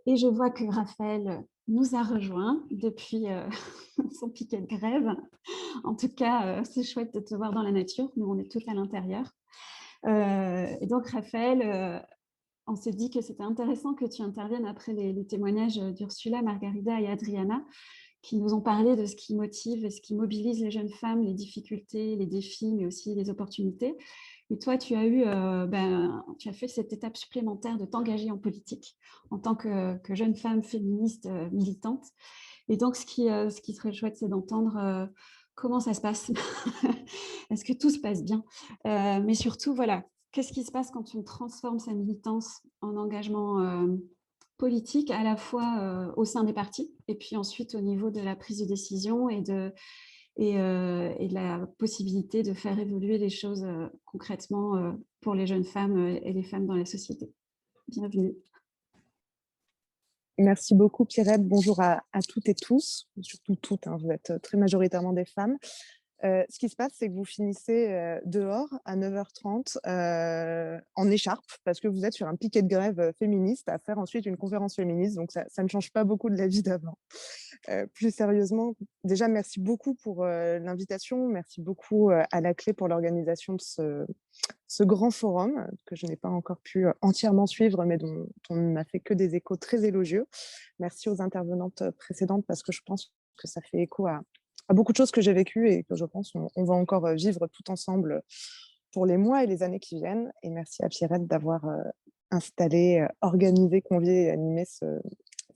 Et je vois que Raphaël nous a rejoints depuis son piquet de grève. En tout cas, c'est chouette de te voir dans la nature. Nous, on est tous à l'intérieur. Et donc, Raphaël, on s'est dit que c'était intéressant que tu interviennes après les témoignages d'Ursula, Margarida et Adriana, qui nous ont parlé de ce qui motive et ce qui mobilise les jeunes femmes, les difficultés, les défis, mais aussi les opportunités. Et toi, tu as fait cette étape supplémentaire de t'engager en politique en tant que jeune femme féministe militante. Et donc, ce qui serait chouette, c'est d'entendre comment ça se passe. Est-ce que tout se passe bien? Mais surtout, voilà, qu'est-ce qui se passe quand on transforme sa militance en engagement politique, à la fois au sein des partis, et puis ensuite au niveau de la prise de décision et de la possibilité de faire évoluer les choses concrètement pour les jeunes femmes et les femmes dans la société. Bienvenue. Merci beaucoup Pierrette, bonjour à toutes et tous, surtout toutes, hein, vous êtes très majoritairement des femmes. Ce qui se passe, c'est que vous finissez dehors à 9h30 en écharpe parce que vous êtes sur un piquet de grève féministe à faire ensuite une conférence féministe. Donc, ça ne change pas beaucoup de la vie d'avant. Plus sérieusement, déjà, merci beaucoup pour l'invitation. Merci beaucoup à la Clé pour l'organisation de ce grand forum que je n'ai pas encore pu entièrement suivre, mais dont on ne m'a fait que des échos très élogieux. Merci aux intervenantes précédentes parce que je pense que ça fait écho à beaucoup de choses que j'ai vécues et que je pense on va encore vivre tout ensemble pour les mois et les années qui viennent. Et merci à Pierrette d'avoir installé, organisé, convié et animé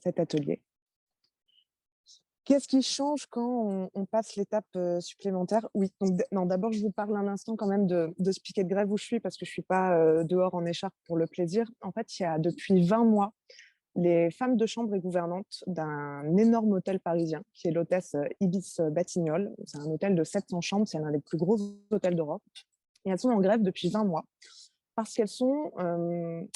cet atelier. Qu'est-ce qui change quand on passe l'étape supplémentaire? Oui, donc d'abord, je vous parle un instant quand même de ce piquet de grève où je suis parce que je ne suis pas dehors en écharpe pour le plaisir. En fait, il y a depuis 20 mois, les femmes de chambre et gouvernantes d'un énorme hôtel parisien qui est l'hôtesse Ibis Batignolles. C'est un hôtel de 700 chambres, c'est l'un des plus gros hôtels d'Europe. Et elles sont en grève depuis 20 mois parce qu'elles sont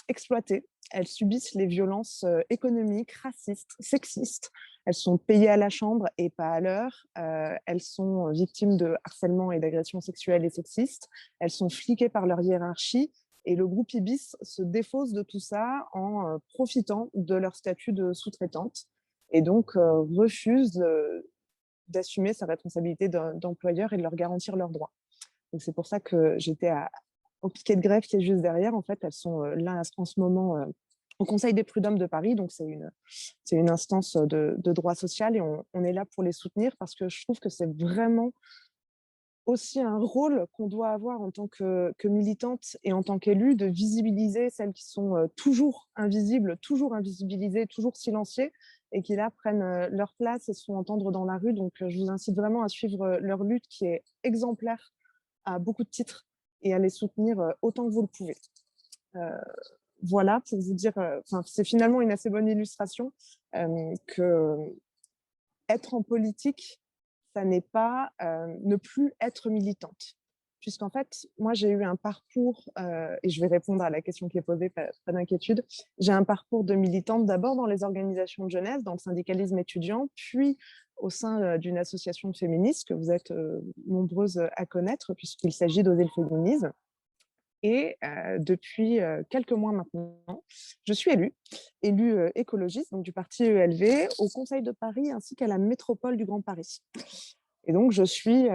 exploitées. Elles subissent les violences économiques, racistes, sexistes. Elles sont payées à la chambre et pas à l'heure. Elles sont victimes de harcèlement et d'agressions sexuelles et sexistes. Elles sont fliquées par leur hiérarchie. Et le groupe Ibis se défausse de tout ça en profitant de leur statut de sous-traitante et donc refuse d'assumer sa responsabilité d'employeur et de leur garantir leurs droits. Donc c'est pour ça que j'étais au piquet de grève qui est juste derrière. En fait, elles sont là en ce moment au Conseil des prud'hommes de Paris. Donc c'est une instance de droit social et on est là pour les soutenir parce que je trouve que c'est vraiment aussi un rôle qu'on doit avoir en tant que militante et en tant qu'élue, de visibiliser celles qui sont toujours invisibles, toujours invisibilisées, toujours silenciées, et qui là prennent leur place et se font entendre dans la rue. Donc je vous incite vraiment à suivre leur lutte qui est exemplaire à beaucoup de titres et à les soutenir autant que vous le pouvez. Voilà, pour vous dire, c'est finalement une assez bonne illustration que être en politique, ça n'est pas ne plus être militante. Puisqu'en fait, moi, j'ai eu un parcours, et je vais répondre à la question qui est posée, pas d'inquiétude. J'ai un parcours de militante d'abord dans les organisations de jeunesse, dans le syndicalisme étudiant, puis au sein d'une association féministe que vous êtes nombreuses à connaître, puisqu'il s'agit d'Oser le féminisme. Et depuis quelques mois maintenant, je suis élue écologiste donc du parti ELV au Conseil de Paris ainsi qu'à la métropole du Grand Paris. Et donc, je suis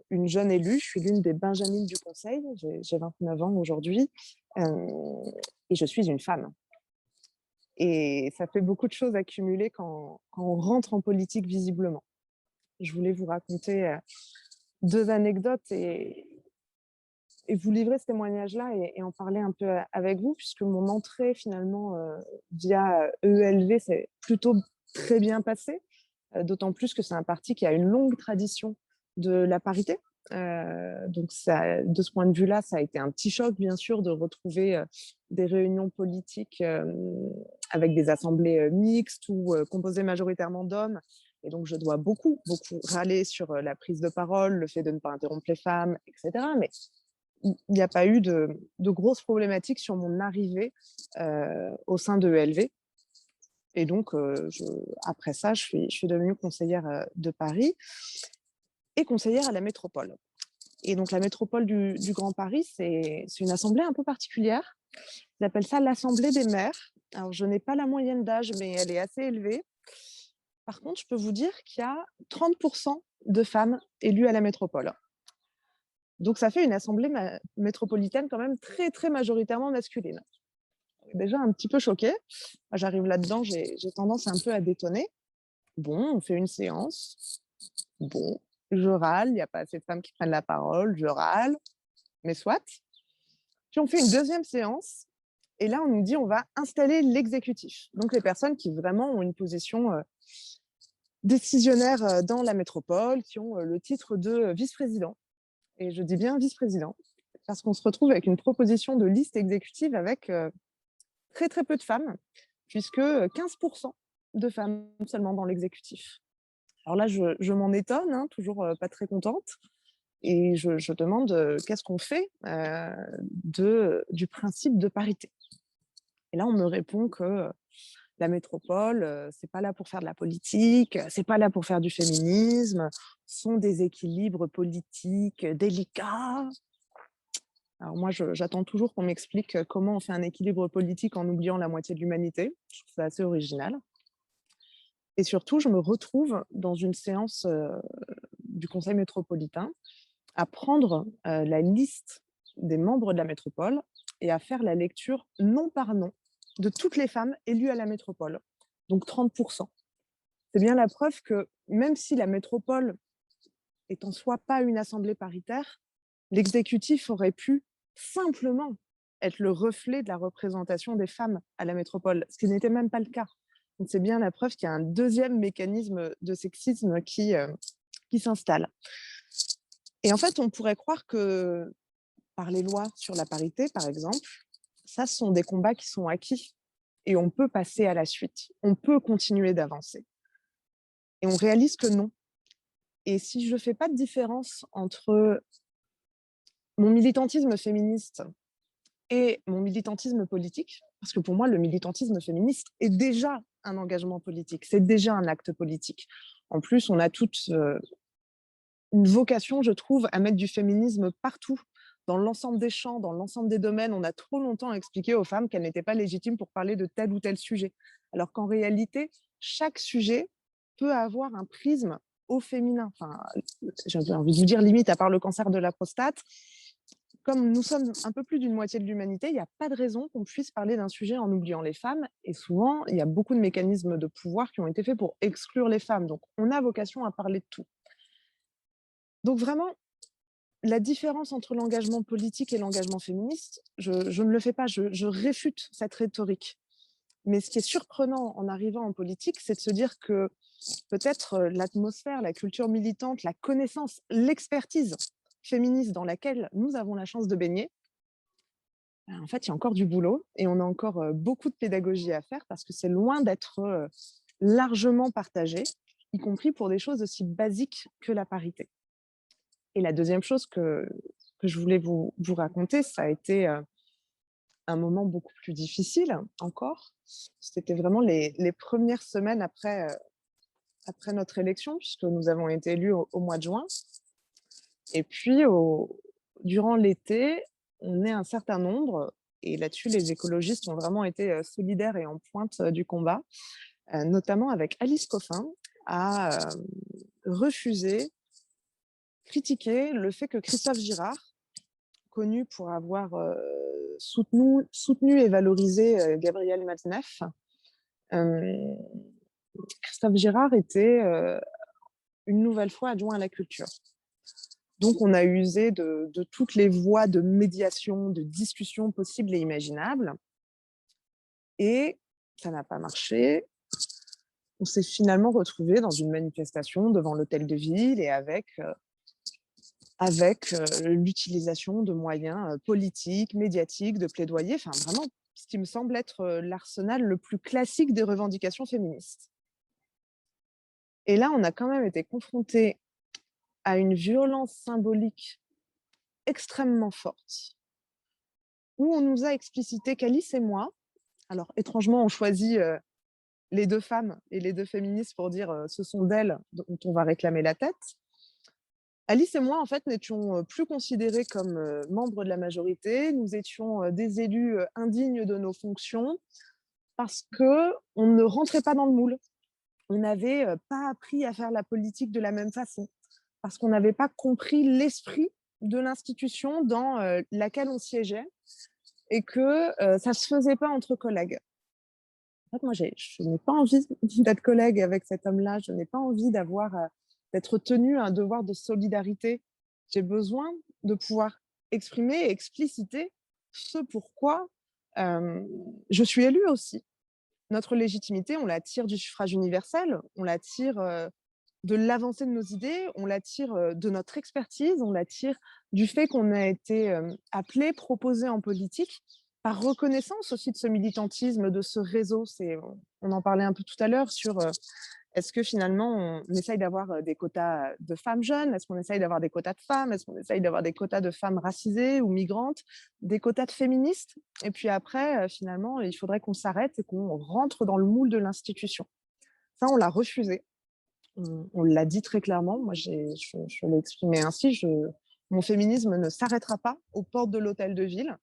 une jeune élue, je suis l'une des benjamines du Conseil, j'ai 29 ans aujourd'hui, et je suis une femme. Et ça fait beaucoup de choses à cumuler quand on rentre en politique visiblement. Je voulais vous raconter 2 anecdotes et vous livrer ce témoignage-là et en parler un peu avec vous, puisque mon entrée finalement via EELV s'est plutôt très bien passée, d'autant plus que c'est un parti qui a une longue tradition de la parité. Donc ça, de ce point de vue-là, ça a été un petit choc, bien sûr, de retrouver des réunions politiques avec des assemblées mixtes ou composées majoritairement d'hommes. Et donc, je dois beaucoup râler sur la prise de parole, le fait de ne pas interrompre les femmes, etc. Mais il n'y a pas eu de grosses problématiques sur mon arrivée au sein de ELV. Et donc, après ça, je suis devenue conseillère de Paris et conseillère à la métropole. Et donc, la métropole du Grand Paris, c'est une assemblée un peu particulière. Ils appellent ça l'Assemblée des maires. Alors, je n'ai pas la moyenne d'âge, mais elle est assez élevée. Par contre, je peux vous dire qu'il y a 30% de femmes élues à la métropole. Donc, ça fait une assemblée métropolitaine quand même très, très majoritairement masculine. Déjà un petit peu choquée. J'arrive là-dedans, j'ai tendance un peu à détonner. Bon, on fait une séance. Bon, je râle, il n'y a pas assez de femmes qui prennent la parole, je râle, mais soit. Puis on fait une deuxième séance, et là, on nous dit on va installer l'exécutif. Donc, les personnes qui vraiment ont une position décisionnaire dans la métropole, qui ont le titre de vice-président. Et je dis bien vice-président, parce qu'on se retrouve avec une proposition de liste exécutive avec très, très peu de femmes, puisque 15% de femmes seulement dans l'exécutif. Alors là, je m'en étonne, hein, toujours pas très contente. Et je demande qu'est-ce qu'on fait du principe de parité. Et là, on me répond que la métropole, c'est pas là pour faire de la politique, c'est pas là pour faire du féminisme, ce sont des équilibres politiques délicats. Alors moi, j'attends toujours qu'on m'explique comment on fait un équilibre politique en oubliant la moitié de l'humanité. Je trouve ça assez original. Et surtout, je me retrouve dans une séance du conseil métropolitain à prendre la liste des membres de la métropole et à faire la lecture nom par nom de toutes les femmes élues à la métropole, donc 30%. C'est bien la preuve que même si la métropole est en soi pas une assemblée paritaire, l'exécutif aurait pu simplement être le reflet de la représentation des femmes à la métropole, ce qui n'était même pas le cas. Donc c'est bien la preuve qu'il y a un deuxième mécanisme de sexisme qui s'installe. Et en fait, on pourrait croire que par les lois sur la parité, par exemple, ça, ce sont des combats qui sont acquis et on peut passer à la suite, on peut continuer d'avancer. Et on réalise que non. Et si je ne fais pas de différence entre mon militantisme féministe et mon militantisme politique, parce que pour moi, le militantisme féministe est déjà un engagement politique, c'est déjà un acte politique. En plus, on a toute une vocation, je trouve, à mettre du féminisme partout, dans l'ensemble des champs, dans l'ensemble des domaines. On a trop longtemps expliqué aux femmes qu'elles n'étaient pas légitimes pour parler de tel ou tel sujet. Alors qu'en réalité, chaque sujet peut avoir un prisme au féminin. Enfin, j'ai envie de vous dire limite, à part le cancer de la prostate, comme nous sommes un peu plus d'une moitié de l'humanité, il n'y a pas de raison qu'on puisse parler d'un sujet en oubliant les femmes. Et souvent, il y a beaucoup de mécanismes de pouvoir qui ont été faits pour exclure les femmes. Donc, on a vocation à parler de tout. Donc vraiment, la différence entre l'engagement politique et l'engagement féministe, je ne le fais pas, je réfute cette rhétorique. Mais ce qui est surprenant en arrivant en politique, c'est de se dire que peut-être l'atmosphère, la culture militante, la connaissance, l'expertise féministe dans laquelle nous avons la chance de baigner, en fait, il y a encore du boulot et on a encore beaucoup de pédagogie à faire parce que c'est loin d'être largement partagé, y compris pour des choses aussi basiques que la parité. Et la deuxième chose que je voulais vous raconter, ça a été un moment beaucoup plus difficile encore. C'était vraiment les premières semaines après notre élection, puisque nous avons été élus au mois de juin. Et puis, durant l'été, on est un certain nombre, et là-dessus, les écologistes ont vraiment été solidaires et en pointe du combat, notamment avec Alice Coffin, à refuser, critiquer le fait que Christophe Girard, connu pour avoir soutenu et valorisé Gabriel Matzneff, Christophe Girard était une nouvelle fois adjoint à la culture. Donc, on a usé de toutes les voies de médiation, de discussion possibles et imaginables. Et ça n'a pas marché. On s'est finalement retrouvé dans une manifestation devant l'hôtel de ville et avec l'utilisation de moyens politiques, médiatiques, de plaidoyer, enfin vraiment ce qui me semble être l'arsenal le plus classique des revendications féministes. Et là, on a quand même été confrontés à une violence symbolique extrêmement forte, où on nous a explicité qu'Alice et moi, alors étrangement, on choisit les deux femmes et les deux féministes pour dire ce sont d'elles dont on va réclamer la tête. Alice et moi, en fait, n'étions plus considérés comme membres de la majorité. Nous étions des élus indignes de nos fonctions parce qu'on ne rentrait pas dans le moule. On n'avait pas appris à faire la politique de la même façon parce qu'on n'avait pas compris l'esprit de l'institution dans laquelle on siégeait et que ça ne se faisait pas entre collègues. En fait, moi, je n'ai pas envie d'être collègue avec cet homme-là. Je n'ai pas envie d'être tenue à un devoir de solidarité. J'ai besoin de pouvoir exprimer et expliciter ce pourquoi je suis élue aussi. Notre légitimité, on la tire du suffrage universel, on la tire de l'avancée de nos idées, on la tire de notre expertise, on la tire du fait qu'on a été appelé, proposé en politique, par reconnaissance aussi de ce militantisme, de ce réseau. On en parlait un peu tout à l'heure sur Est-ce que finalement, on essaye d'avoir des quotas de femmes jeunes? Est-ce qu'on essaye d'avoir des quotas de femmes? Est-ce qu'on essaye d'avoir des quotas de femmes racisées ou migrantes? Des quotas de féministes? Et puis après, finalement, il faudrait qu'on s'arrête et qu'on rentre dans le moule de l'institution. Ça, on l'a refusé. On l'a dit très clairement. Moi, je l'ai exprimé ainsi. Mon féminisme ne s'arrêtera pas aux portes de l'hôtel de ville.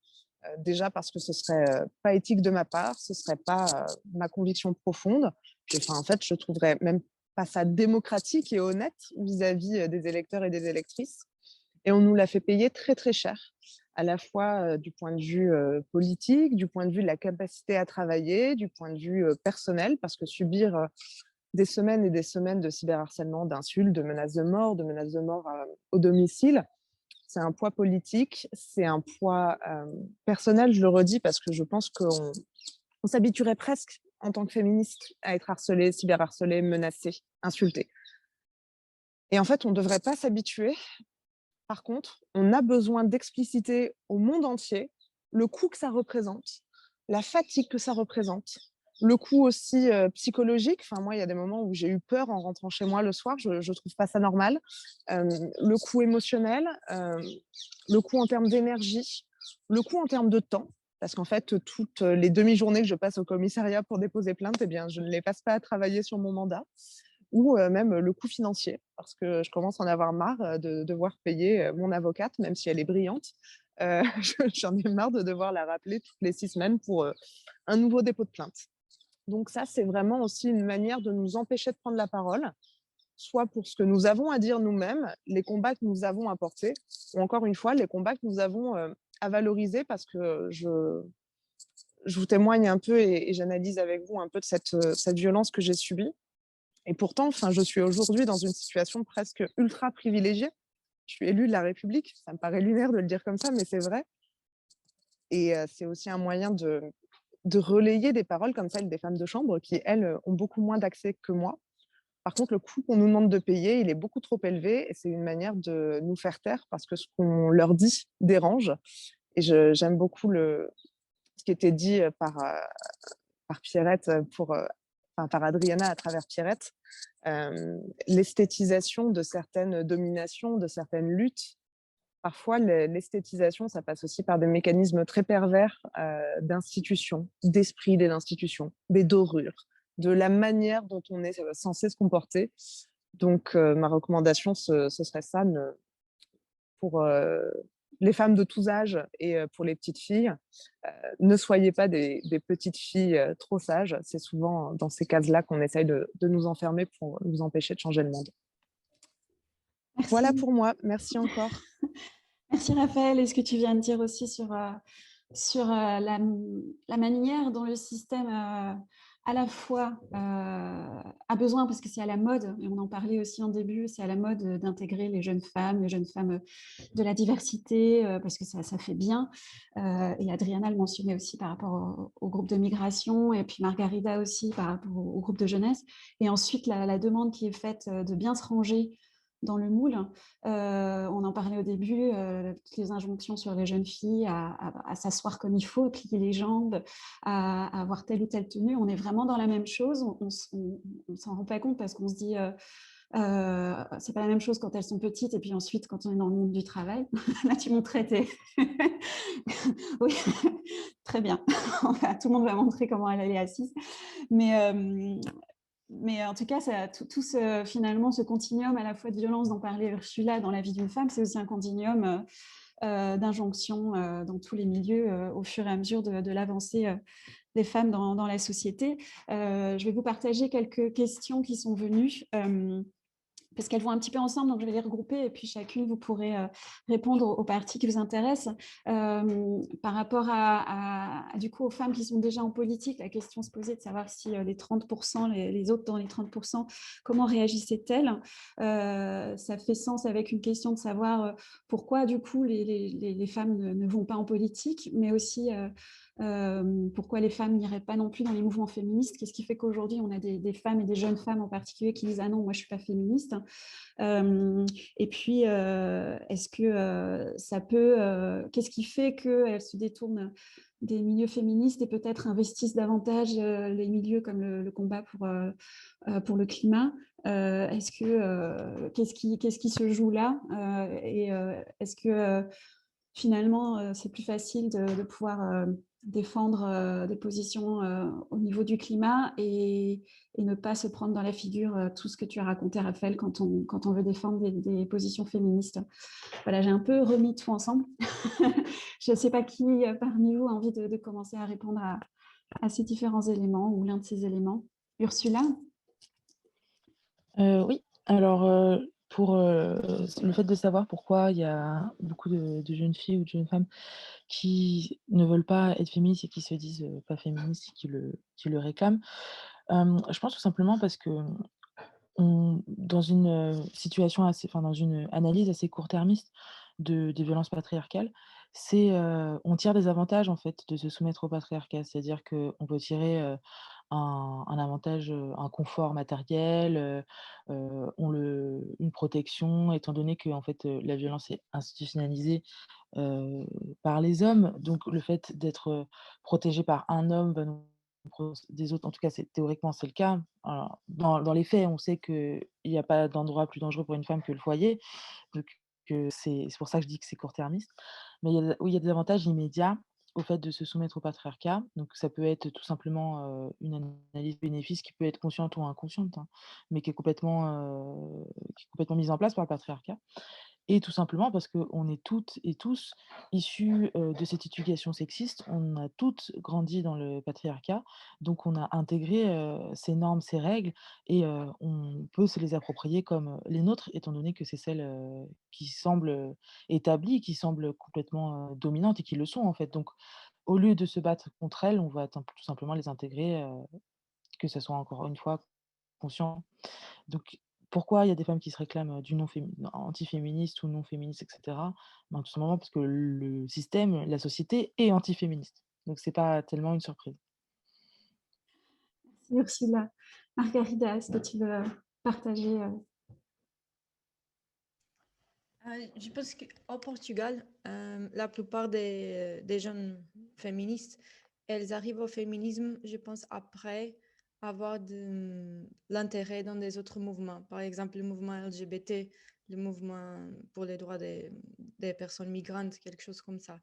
Déjà parce que ce serait pas éthique de ma part, ce serait pas ma conviction profonde. Puis, enfin, en fait, je trouverais même pas ça démocratique et honnête vis-à-vis des électeurs et des électrices. Et on nous l'a fait payer très très cher, à la fois du point de vue politique, du point de vue de la capacité à travailler, du point de vue personnel, parce que subir des semaines et des semaines de cyberharcèlement, d'insultes, de menaces de mort au domicile, c'est un poids politique, c'est un poids personnel, je le redis, parce que je pense qu'on s'habituerait presque en tant que féministe à être harcelée, cyberharcelée, menacée, insultée. Et en fait, on ne devrait pas s'habituer. Par contre, on a besoin d'expliciter au monde entier le coût que ça représente, la fatigue que ça représente, le coût aussi psychologique. Enfin, moi, il y a des moments où j'ai eu peur en rentrant chez moi le soir, je ne trouve pas ça normal. Le coût émotionnel, le coût en termes d'énergie, le coût en termes de temps. Parce qu'en fait, toutes les demi-journées que je passe au commissariat pour déposer plainte, eh bien, je ne les passe pas à travailler sur mon mandat. Ou même le coût financier, parce que je commence à en avoir marre de devoir payer mon avocate, même si elle est brillante. J'en ai marre de devoir la rappeler toutes les 6 semaines pour un nouveau dépôt de plainte. Donc ça, c'est vraiment aussi une manière de nous empêcher de prendre la parole, soit pour ce que nous avons à dire nous-mêmes, les combats que nous avons à porter, ou encore une fois, les combats que nous avons à valoriser, parce que je vous témoigne un peu et j'analyse avec vous un peu de cette violence que j'ai subie. Et pourtant, je suis aujourd'hui dans une situation presque ultra privilégiée. Je suis élue de la République. Ça me paraît lunaire de le dire comme ça, mais c'est vrai. Et c'est aussi un moyen de relayer des paroles comme celles des femmes de chambre qui, elles, ont beaucoup moins d'accès que moi. Par contre, le coût qu'on nous demande de payer, il est beaucoup trop élevé et c'est une manière de nous faire taire parce que ce qu'on leur dit dérange. Et j'aime beaucoup ce qui était dit par Pierrette par Adriana à travers Pierrette, l'esthétisation de certaines dominations, de certaines luttes. Parfois, l'esthétisation, ça passe aussi par des mécanismes très pervers d'institutions, d'esprit des institutions, des dorures, de la manière dont on est censé se comporter. Donc, ma recommandation, ce serait ça, pour les femmes de tous âges et pour les petites filles, ne soyez pas des petites filles trop sages. C'est souvent dans ces cases-là qu'on essaye de nous enfermer pour nous empêcher de changer le monde. Merci. Voilà pour moi. Merci encore. Merci Raphaël. Et ce que tu viens de dire aussi sur la manière dont le système à la fois a besoin, parce que c'est à la mode, et on en parlait aussi en début, c'est à la mode d'intégrer les jeunes femmes de la diversité, parce que ça fait bien. Et Adriana le mentionnait aussi par rapport au groupe de migration, et puis Margarida aussi par rapport au groupe de jeunesse. Et ensuite, la demande qui est faite de bien se ranger dans le moule. On en parlait au début, toutes les injonctions sur les jeunes filles à s'asseoir comme il faut, à plier les jambes, à avoir telle ou telle tenue. On est vraiment dans la même chose. On s'en rend pas compte parce qu'on se dit c'est pas la même chose quand elles sont petites et puis ensuite quand on est dans le monde du travail. Là, tu montrais tes... Oui, très bien. Enfin, tout le monde va montrer comment elle est assise. Mais en tout cas, finalement, ce continuum à la fois de violence dont parlait Ursula dans la vie d'une femme, c'est aussi un continuum d'injonctions dans tous les milieux au fur et à mesure de l'avancée des femmes dans la société. Je vais vous partager quelques questions qui sont venues. Parce qu'elles vont un petit peu ensemble, donc je vais les regrouper et puis chacune, vous pourrez répondre aux parties qui vous intéressent. Par rapport du coup, aux femmes qui sont déjà en politique, la question se posait de savoir si les 30%, les autres dans les 30%, comment réagissaient-elles. Ça fait sens avec une question de savoir pourquoi du coup les femmes ne vont pas en politique, mais aussi Pourquoi les femmes n'iraient pas non plus dans les mouvements féministes? Qu'est-ce qui fait qu'aujourd'hui, on a des femmes et des jeunes femmes en particulier qui disent « Ah non, moi, je ne suis pas féministe ». Et puis, est-ce que ça peut... qu'est-ce qui fait qu'elles se détournent des milieux féministes et peut-être investissent davantage les milieux comme le combat pour le climat? Qu'est-ce qui se joue là? Et est-ce que finalement, c'est plus facile de pouvoir défendre des positions au niveau du climat et ne pas se prendre dans la figure tout ce que tu as raconté, Raphaël, quand on veut défendre des positions féministes. Voilà, j'ai un peu remis tout ensemble. Je ne sais pas qui parmi vous a envie de commencer à répondre à ces différents éléments ou l'un de ces éléments. Ursula? Oui, alors, pour, le fait de savoir pourquoi il y a beaucoup de jeunes filles ou de jeunes femmes qui ne veulent pas être féministes et qui se disent, pas féministes et qui le réclament, je pense tout simplement parce que dans une, situation assez enfin, dans une analyse assez court-termiste des violences patriarcales, on tire des avantages, en fait, de se soumettre au patriarcat. C'est-à-dire qu'on peut tirer, un avantage, un confort matériel, une protection étant donné que en fait, la violence est institutionnalisée, heu, par les hommes. Donc le fait d'être, protégé par un homme va nous des autres, en tout cas c'est théoriquement c'est le cas. Alors dans les faits, on sait qu'il y a pas d'endroit plus dangereux pour une femme que le foyer, donc c'est pour ça que je dis que c'est court-termiste. Mais il y a des avantages immédiats au fait de se soumettre au patriarcat. Donc ça peut être tout simplement, une analyse bénéfice qui peut être consciente ou inconsciente, hein, mais qui est complètement mise en place par le patriarcat. Et tout simplement parce qu'on est toutes et tous issus, de cette éducation sexiste. On a toutes grandi dans le patriarcat, donc on a intégré, ces normes, ces règles et on peut se les approprier comme, les nôtres, étant donné que c'est celles, qui semblent, établies, qui semblent complètement, dominantes et qui le sont, en fait. Donc au lieu de se battre contre elles, on va tout simplement les intégrer, que ça soit encore une fois conscient. Donc, pourquoi il y a des femmes qui se réclament, du non fémi antiféministes ou non féministes et cetera? Ben, tout simplement parce que le système, la société est antiféministe. Donc c'est pas tellement une surprise. Merci Ursula. Margarida, est-ce que tu veux partager Je pense qu'au Portugal, la plupart des jeunes féministes, elles arrivent au féminisme, je pense, après avoir de l'intérêt dans des autres mouvements. Par exemple, le mouvement LGBT, le mouvement pour les droits des personnes migrantes, quelque chose comme ça.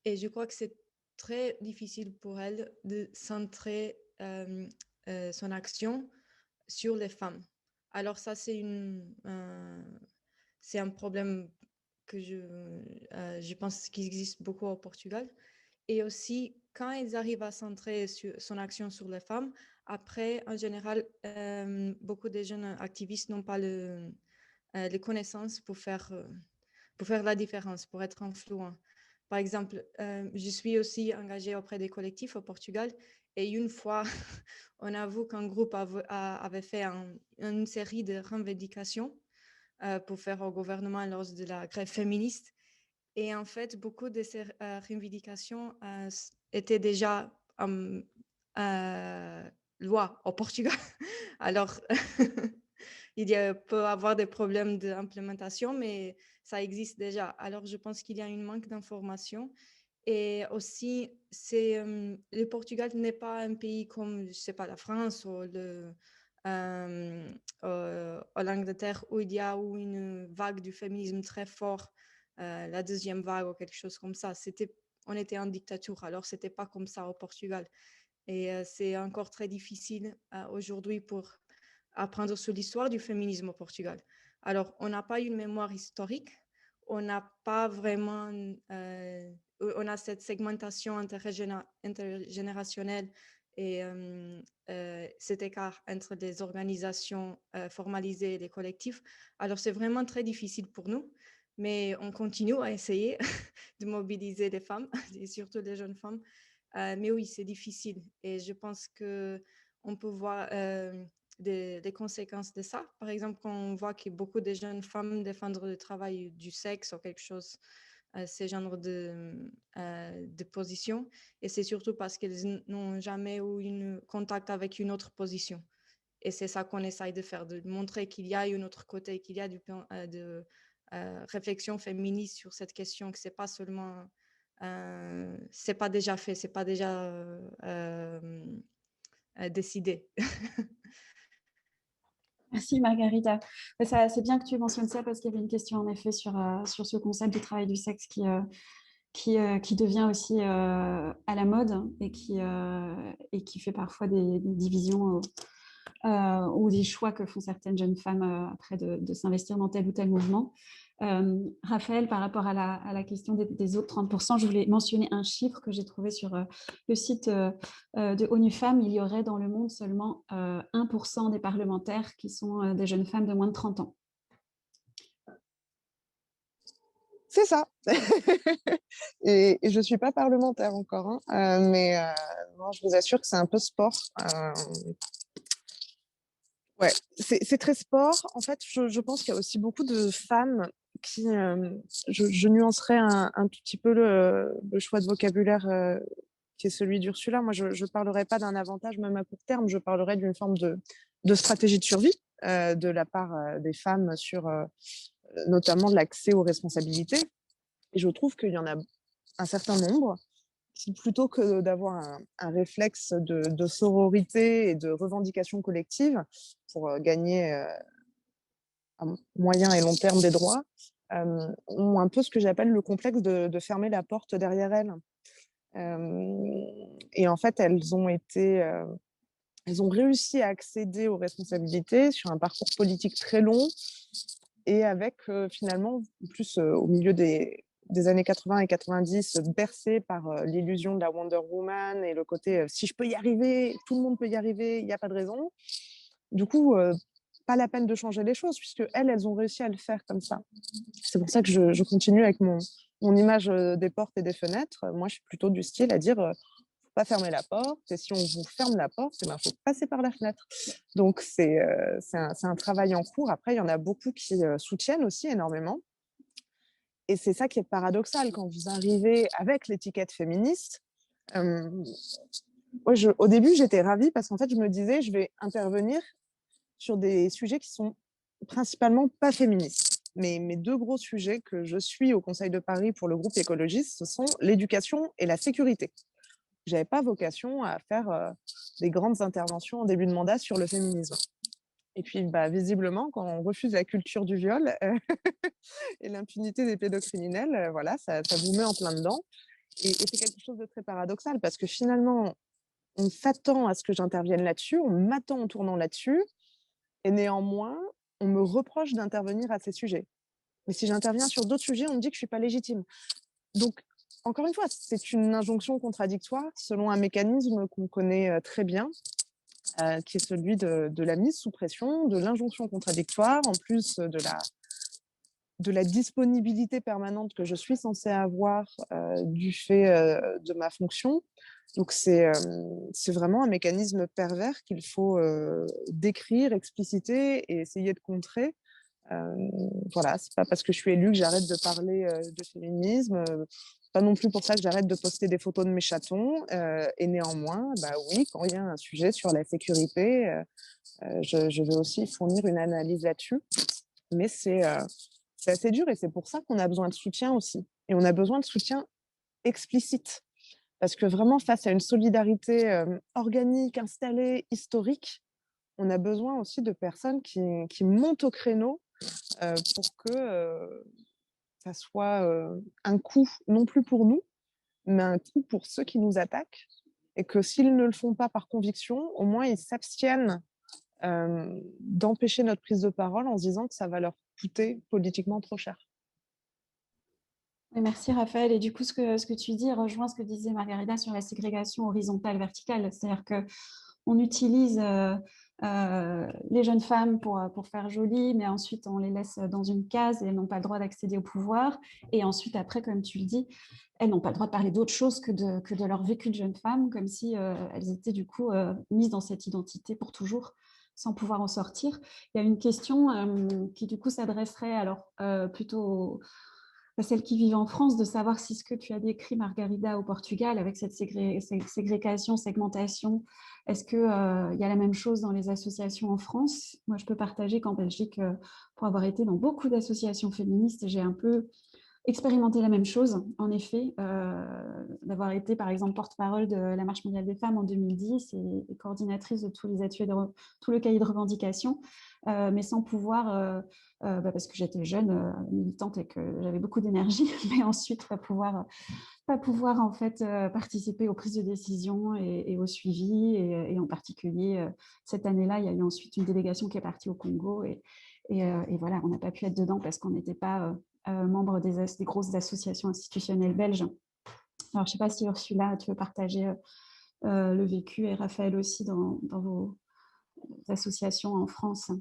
Et je crois que c'est très difficile pour elles de centrer son action sur les femmes. Alors ça, c'est un problème que je pense qu'il existe beaucoup au Portugal. Et aussi, quand ils arrivent à centrer son action sur les femmes, après, en général, beaucoup de jeunes activistes n'ont pas les connaissances pour faire la différence, pour être influents. Par exemple, je suis aussi engagée auprès des collectifs au Portugal et une fois, on avoue qu'un groupe avait fait une série de revendications pour faire au gouvernement lors de la grève féministe. Et en fait, beaucoup de ces revendications étaient déjà euh, loi au Portugal. Alors, peut avoir des problèmes d'implémentation, mais ça existe déjà. Alors, je pense qu'il y a un manque d'information. Et aussi, le Portugal n'est pas un pays comme, je sais pas, la France ou l'Angleterre où il y a eu une vague du féminisme très fort, la deuxième vague ou quelque chose comme ça. On était en dictature, alors c'était pas comme ça au Portugal. Et c'est encore très difficile aujourd'hui pour apprendre sur l'histoire du féminisme au Portugal. Alors, on n'a pas une mémoire historique, on n'a pas vraiment, on a cette segmentation intergénérationnelle et cet écart entre les organisations formalisées et les collectifs. Alors, c'est vraiment très difficile pour nous, mais on continue à essayer de mobiliser les femmes, et surtout les jeunes femmes. Mais oui, c'est difficile et je pense qu'on peut voir des conséquences de ça. Par exemple, quand on voit que beaucoup de jeunes femmes défendent le travail du sexe ou quelque chose ces genres de positions. Et c'est surtout parce qu'ils n'ont jamais eu un contact avec une autre position. Et c'est ça qu'on essaye de faire, de montrer qu'il y a un autre côté, qu'il y a de réflexion féministe sur cette question, que c'est pas seulement, c'est pas déjà fait, c'est pas déjà décidé. Merci Margarita. C'est bien que tu mentionnes ça parce qu'il y avait une question en effet sur ce concept du travail du sexe qui devient aussi à la mode et qui fait parfois des divisions ou des choix que font certaines jeunes femmes après de s'investir dans tel ou tel mouvement. Raphaël, par rapport à la question des autres 30%, je voulais mentionner un chiffre que j'ai trouvé sur le site de ONU Femmes. Il y aurait dans le monde seulement 1% des parlementaires qui sont des jeunes femmes de moins de 30 ans. C'est ça. et je ne suis pas parlementaire encore, hein. Mais non, je vous assure que c'est un peu sport. Ouais, c'est très sport. En fait, je pense qu'il y a aussi beaucoup de femmes qui... je nuancerais un tout petit peu le choix de vocabulaire qui est celui d'Ursula. Moi, je ne parlerai pas d'un avantage, même à court terme. Je parlerai d'une forme de stratégie de survie de la part des femmes sur notamment l'accès aux responsabilités. Et je trouve qu'il y en a un certain nombre qui, plutôt que d'avoir un réflexe de sororité et de revendication collective pour gagner à moyen et long terme des droits, ont un peu ce que j'appelle le complexe de fermer la porte derrière elles. Et en fait, elles ont réussi à accéder aux responsabilités sur un parcours politique très long et avec finalement, plus au milieu des années 80 et 90, bercé par l'illusion de la Wonder Woman et le côté si je peux y arriver, tout le monde peut y arriver, il n'y a pas de raison. Du coup, pas la peine de changer les choses, puisque elles ont réussi à le faire comme ça. C'est pour ça que je continue avec mon image des portes et des fenêtres. Moi, je suis plutôt du style à dire faut pas fermer la porte, et si on vous ferme la porte, il faut passer par la fenêtre. Donc, c'est un travail en cours. Après, il y en a beaucoup qui soutiennent aussi énormément. Et c'est ça qui est paradoxal quand vous arrivez avec l'étiquette féministe. Au début, j'étais ravie parce qu'en fait, je me disais, je vais intervenir sur des sujets qui sont principalement pas féministes. Mais mes deux gros sujets que je suis au Conseil de Paris pour le groupe écologiste, ce sont l'éducation et la sécurité. Je n'avais pas vocation à faire des grandes interventions en début de mandat sur le féminisme. Et puis, visiblement, quand on refuse la culture du viol et l'impunité des pédocriminels, voilà, ça vous met en plein dedans. Et c'est quelque chose de très paradoxal parce que finalement, on s'attend à ce que j'intervienne là-dessus, on m'attend en tournant là-dessus, et néanmoins, on me reproche d'intervenir à ces sujets. Mais si j'interviens sur d'autres sujets, on me dit que je ne suis pas légitime. Donc, encore une fois, c'est une injonction contradictoire selon un mécanisme qu'on connaît très bien, qui est celui de la mise sous pression, de l'injonction contradictoire, en plus de la disponibilité permanente que je suis censée avoir du fait de ma fonction. Donc, c'est vraiment un mécanisme pervers qu'il faut décrire, expliciter et essayer de contrer. Voilà, c'est pas parce que je suis élue que j'arrête de parler de féminisme, pas non plus pour ça que j'arrête de poster des photos de mes chatons. Et néanmoins, oui, quand il y a un sujet sur la sécurité, je vais aussi fournir une analyse là-dessus. Mais c'est assez dur et c'est pour ça qu'on a besoin de soutien aussi. Et on a besoin de soutien explicite. Parce que vraiment, face à une solidarité organique, installée, historique, on a besoin aussi de personnes qui montent au créneau pour que ça soit un coup, non plus pour nous, mais un coup pour ceux qui nous attaquent. Et que s'ils ne le font pas par conviction, au moins ils s'abstiennent d'empêcher notre prise de parole en se disant que ça va leur coûter politiquement trop cher. Oui, merci Raphaël. Et du coup, ce que tu dis rejoint ce que disait Margarita sur la ségrégation horizontale verticale. C'est-à-dire qu'on utilise les jeunes femmes pour faire joli, mais ensuite on les laisse dans une case et elles n'ont pas le droit d'accéder au pouvoir. Et ensuite, après, comme tu le dis, elles n'ont pas le droit de parler d'autre chose que de leur vécu de jeune femme, comme si elles étaient du coup mises dans cette identité pour toujours, sans pouvoir en sortir. Il y a une question qui du coup s'adresserait alors plutôt celles qui vivent en France, de savoir si ce que tu as décrit, Margarida, au Portugal, avec cette ségrégation, segmentation, est-ce qu'il y a la même chose dans les associations en France? Moi, je peux partager qu'en Belgique, pour avoir été dans beaucoup d'associations féministes, j'ai un peu expérimenté la même chose, en effet, d'avoir été, par exemple, porte-parole de la Marche mondiale des femmes en 2010 et coordinatrice de tous les ateliers tout le cahier de revendications, mais sans pouvoir, parce que j'étais jeune, militante et que j'avais beaucoup d'énergie, mais ensuite pas pouvoir en fait participer aux prises de décision et au suivi. Et en particulier, cette année-là, il y a eu ensuite une délégation qui est partie au Congo. Et voilà, on n'a pas pu être dedans parce qu'on n'était pas membre des grosses associations institutionnelles belges. Alors, je ne sais pas si Ursula, tu veux partager le vécu, et Raphaël aussi, dans vos associations en France.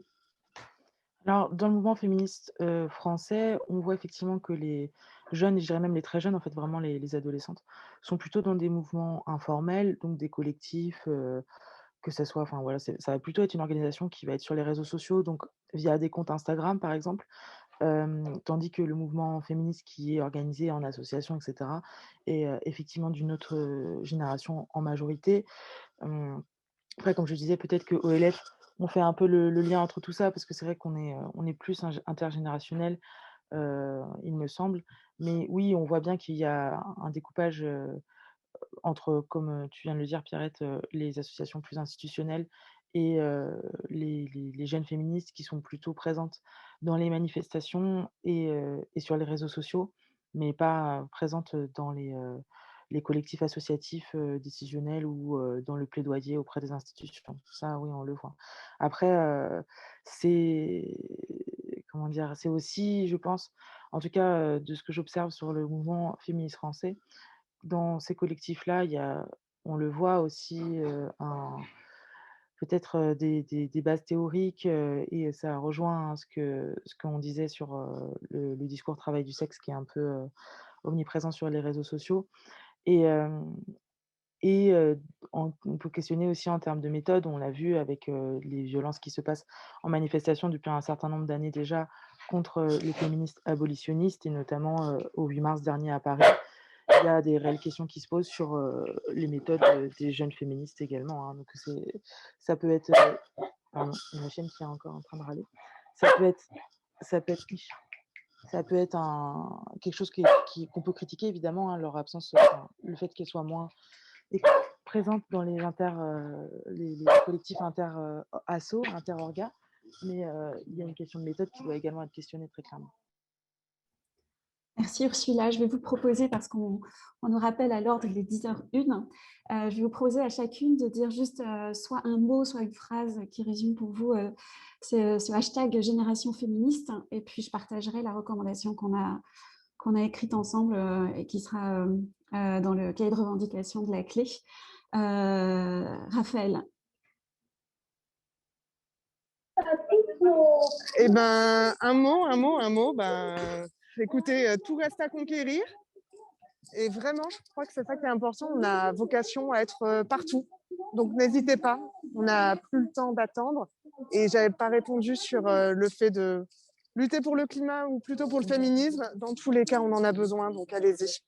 Alors, dans le mouvement féministe français, on voit effectivement que les jeunes, et je dirais même les très jeunes, en fait, vraiment les adolescentes, sont plutôt dans des mouvements informels, donc des collectifs, que ça soit, enfin voilà, ça va plutôt être une organisation qui va être sur les réseaux sociaux, donc via des comptes Instagram, par exemple, tandis que le mouvement féministe qui est organisé en association, etc., est effectivement d'une autre génération en majorité. Après, comme je disais, peut-être que OLF, on fait un peu le lien entre tout ça, parce que c'est vrai on est plus intergénérationnel, il me semble. Mais oui, on voit bien qu'il y a un découpage entre, comme tu viens de le dire, Pierrette, les associations plus institutionnelles et les jeunes féministes qui sont plutôt présentes dans les manifestations et sur les réseaux sociaux, mais pas présentes dans les collectifs associatifs décisionnels ou dans le plaidoyer auprès des institutions. Ça, oui, on le voit. Après, c'est comment dire? C'est aussi, je pense, en tout cas, de ce que j'observe sur le mouvement féministe français, dans ces collectifs-là, on le voit aussi, peut-être, des bases théoriques, et ça rejoint ce qu'on disait sur, le discours travail du sexe qui est un peu, omniprésent sur les réseaux sociaux. Et hem et on peut questionner aussi en termes de méthode. On l'a vu avec, les violences qui se passent en manifestation depuis un certain nombre d'années déjà contre, les féministes abolitionnistes, et notamment, au 8 mars dernier à Paris. Il y a des réelles questions qui se posent sur, les méthodes, des jeunes féministes également, hein. Donc ça peut être, pardon, il y a ma chienne qui est encore en train de râler. Ça peut être ça peut être ça peut être quelque chose qu'on peut critiquer évidemment, hein, leur absence, enfin, le fait qu'elles soient moins présentes dans les collectifs assos, inter-orgas, mais il y a une question de méthode qui doit également être questionnée très clairement. Merci Ursula. Je vais vous proposer, parce qu'on nous rappelle à l'ordre, il est 10h01, je vais vous proposer à chacune de dire juste soit un mot, soit une phrase qui résume pour vous ce hashtag Génération Féministe, et puis je partagerai la recommandation qu'on a écrite ensemble et qui sera dans le cahier de revendication de la clé. Raphaël. Eh ben, un mot. Écoutez, tout reste à conquérir. Et vraiment, je crois que c'est ça qui est important. On a vocation à être partout. Donc, n'hésitez pas. On n'a plus le temps d'attendre. Et je n'avais pas répondu sur le fait de lutter pour le climat ou plutôt pour le féminisme. Dans tous les cas, on en a besoin. Donc, allez-y.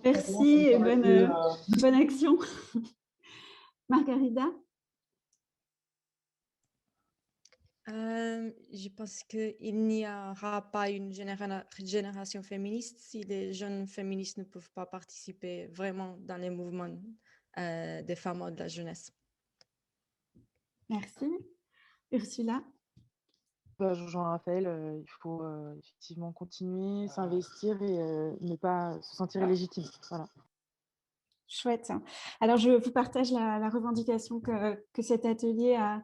Merci et bonne action. Margarida. Je pense qu'il n'y aura pas une génération féministe si les jeunes féministes ne peuvent pas participer vraiment dans les mouvements des femmes ou de la jeunesse. Merci. Ursula. Je rejoins Raphaël, il faut effectivement continuer, s'investir et ne pas se sentir illégitime. Voilà. Chouette. Alors, je vous partage la revendication que cet atelier a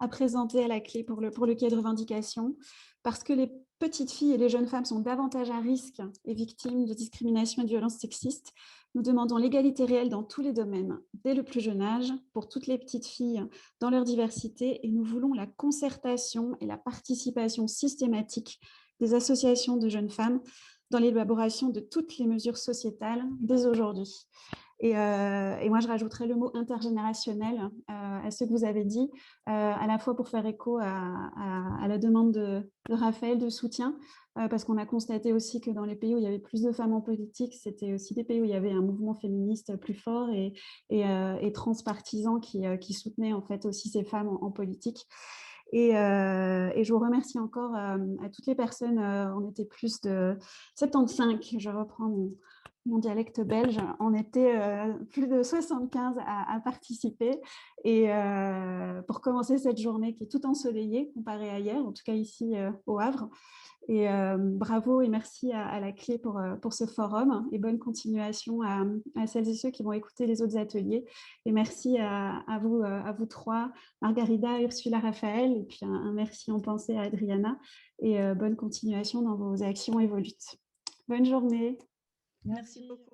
présentée à la clé pour le cahier de revendication, parce que les petites filles et les jeunes femmes sont davantage à risque et victimes de discrimination et de violences sexistes. Nous demandons l'égalité réelle dans tous les domaines, dès le plus jeune âge, pour toutes les petites filles dans leur diversité, et nous voulons la concertation et la participation systématique des associations de jeunes femmes dans l'élaboration de toutes les mesures sociétales dès aujourd'hui. Et moi, je rajouterais le mot intergénérationnel à ce que vous avez dit, à la fois pour faire écho à la demande de Raphaël de soutien, parce qu'on a constaté aussi que dans les pays où il y avait plus de femmes en politique, c'était aussi des pays où il y avait un mouvement féministe plus fort et transpartisan qui soutenait en fait aussi ces femmes en politique. Et je vous remercie encore à toutes les personnes. On était plus de 75, je reprends mon dialecte belge. On était plus de 75 à participer. Et pour commencer cette journée qui est tout ensoleillée comparée à hier, en tout cas ici au Havre. Et bravo et merci à la Clé pour ce forum et bonne continuation à celles et ceux qui vont écouter les autres ateliers. Et merci à vous trois, Margarida, Ursula, Raphaël, et puis un merci en pensée à Adriana et bonne continuation dans vos actions et vos luttes. Bonne journée. Merci beaucoup.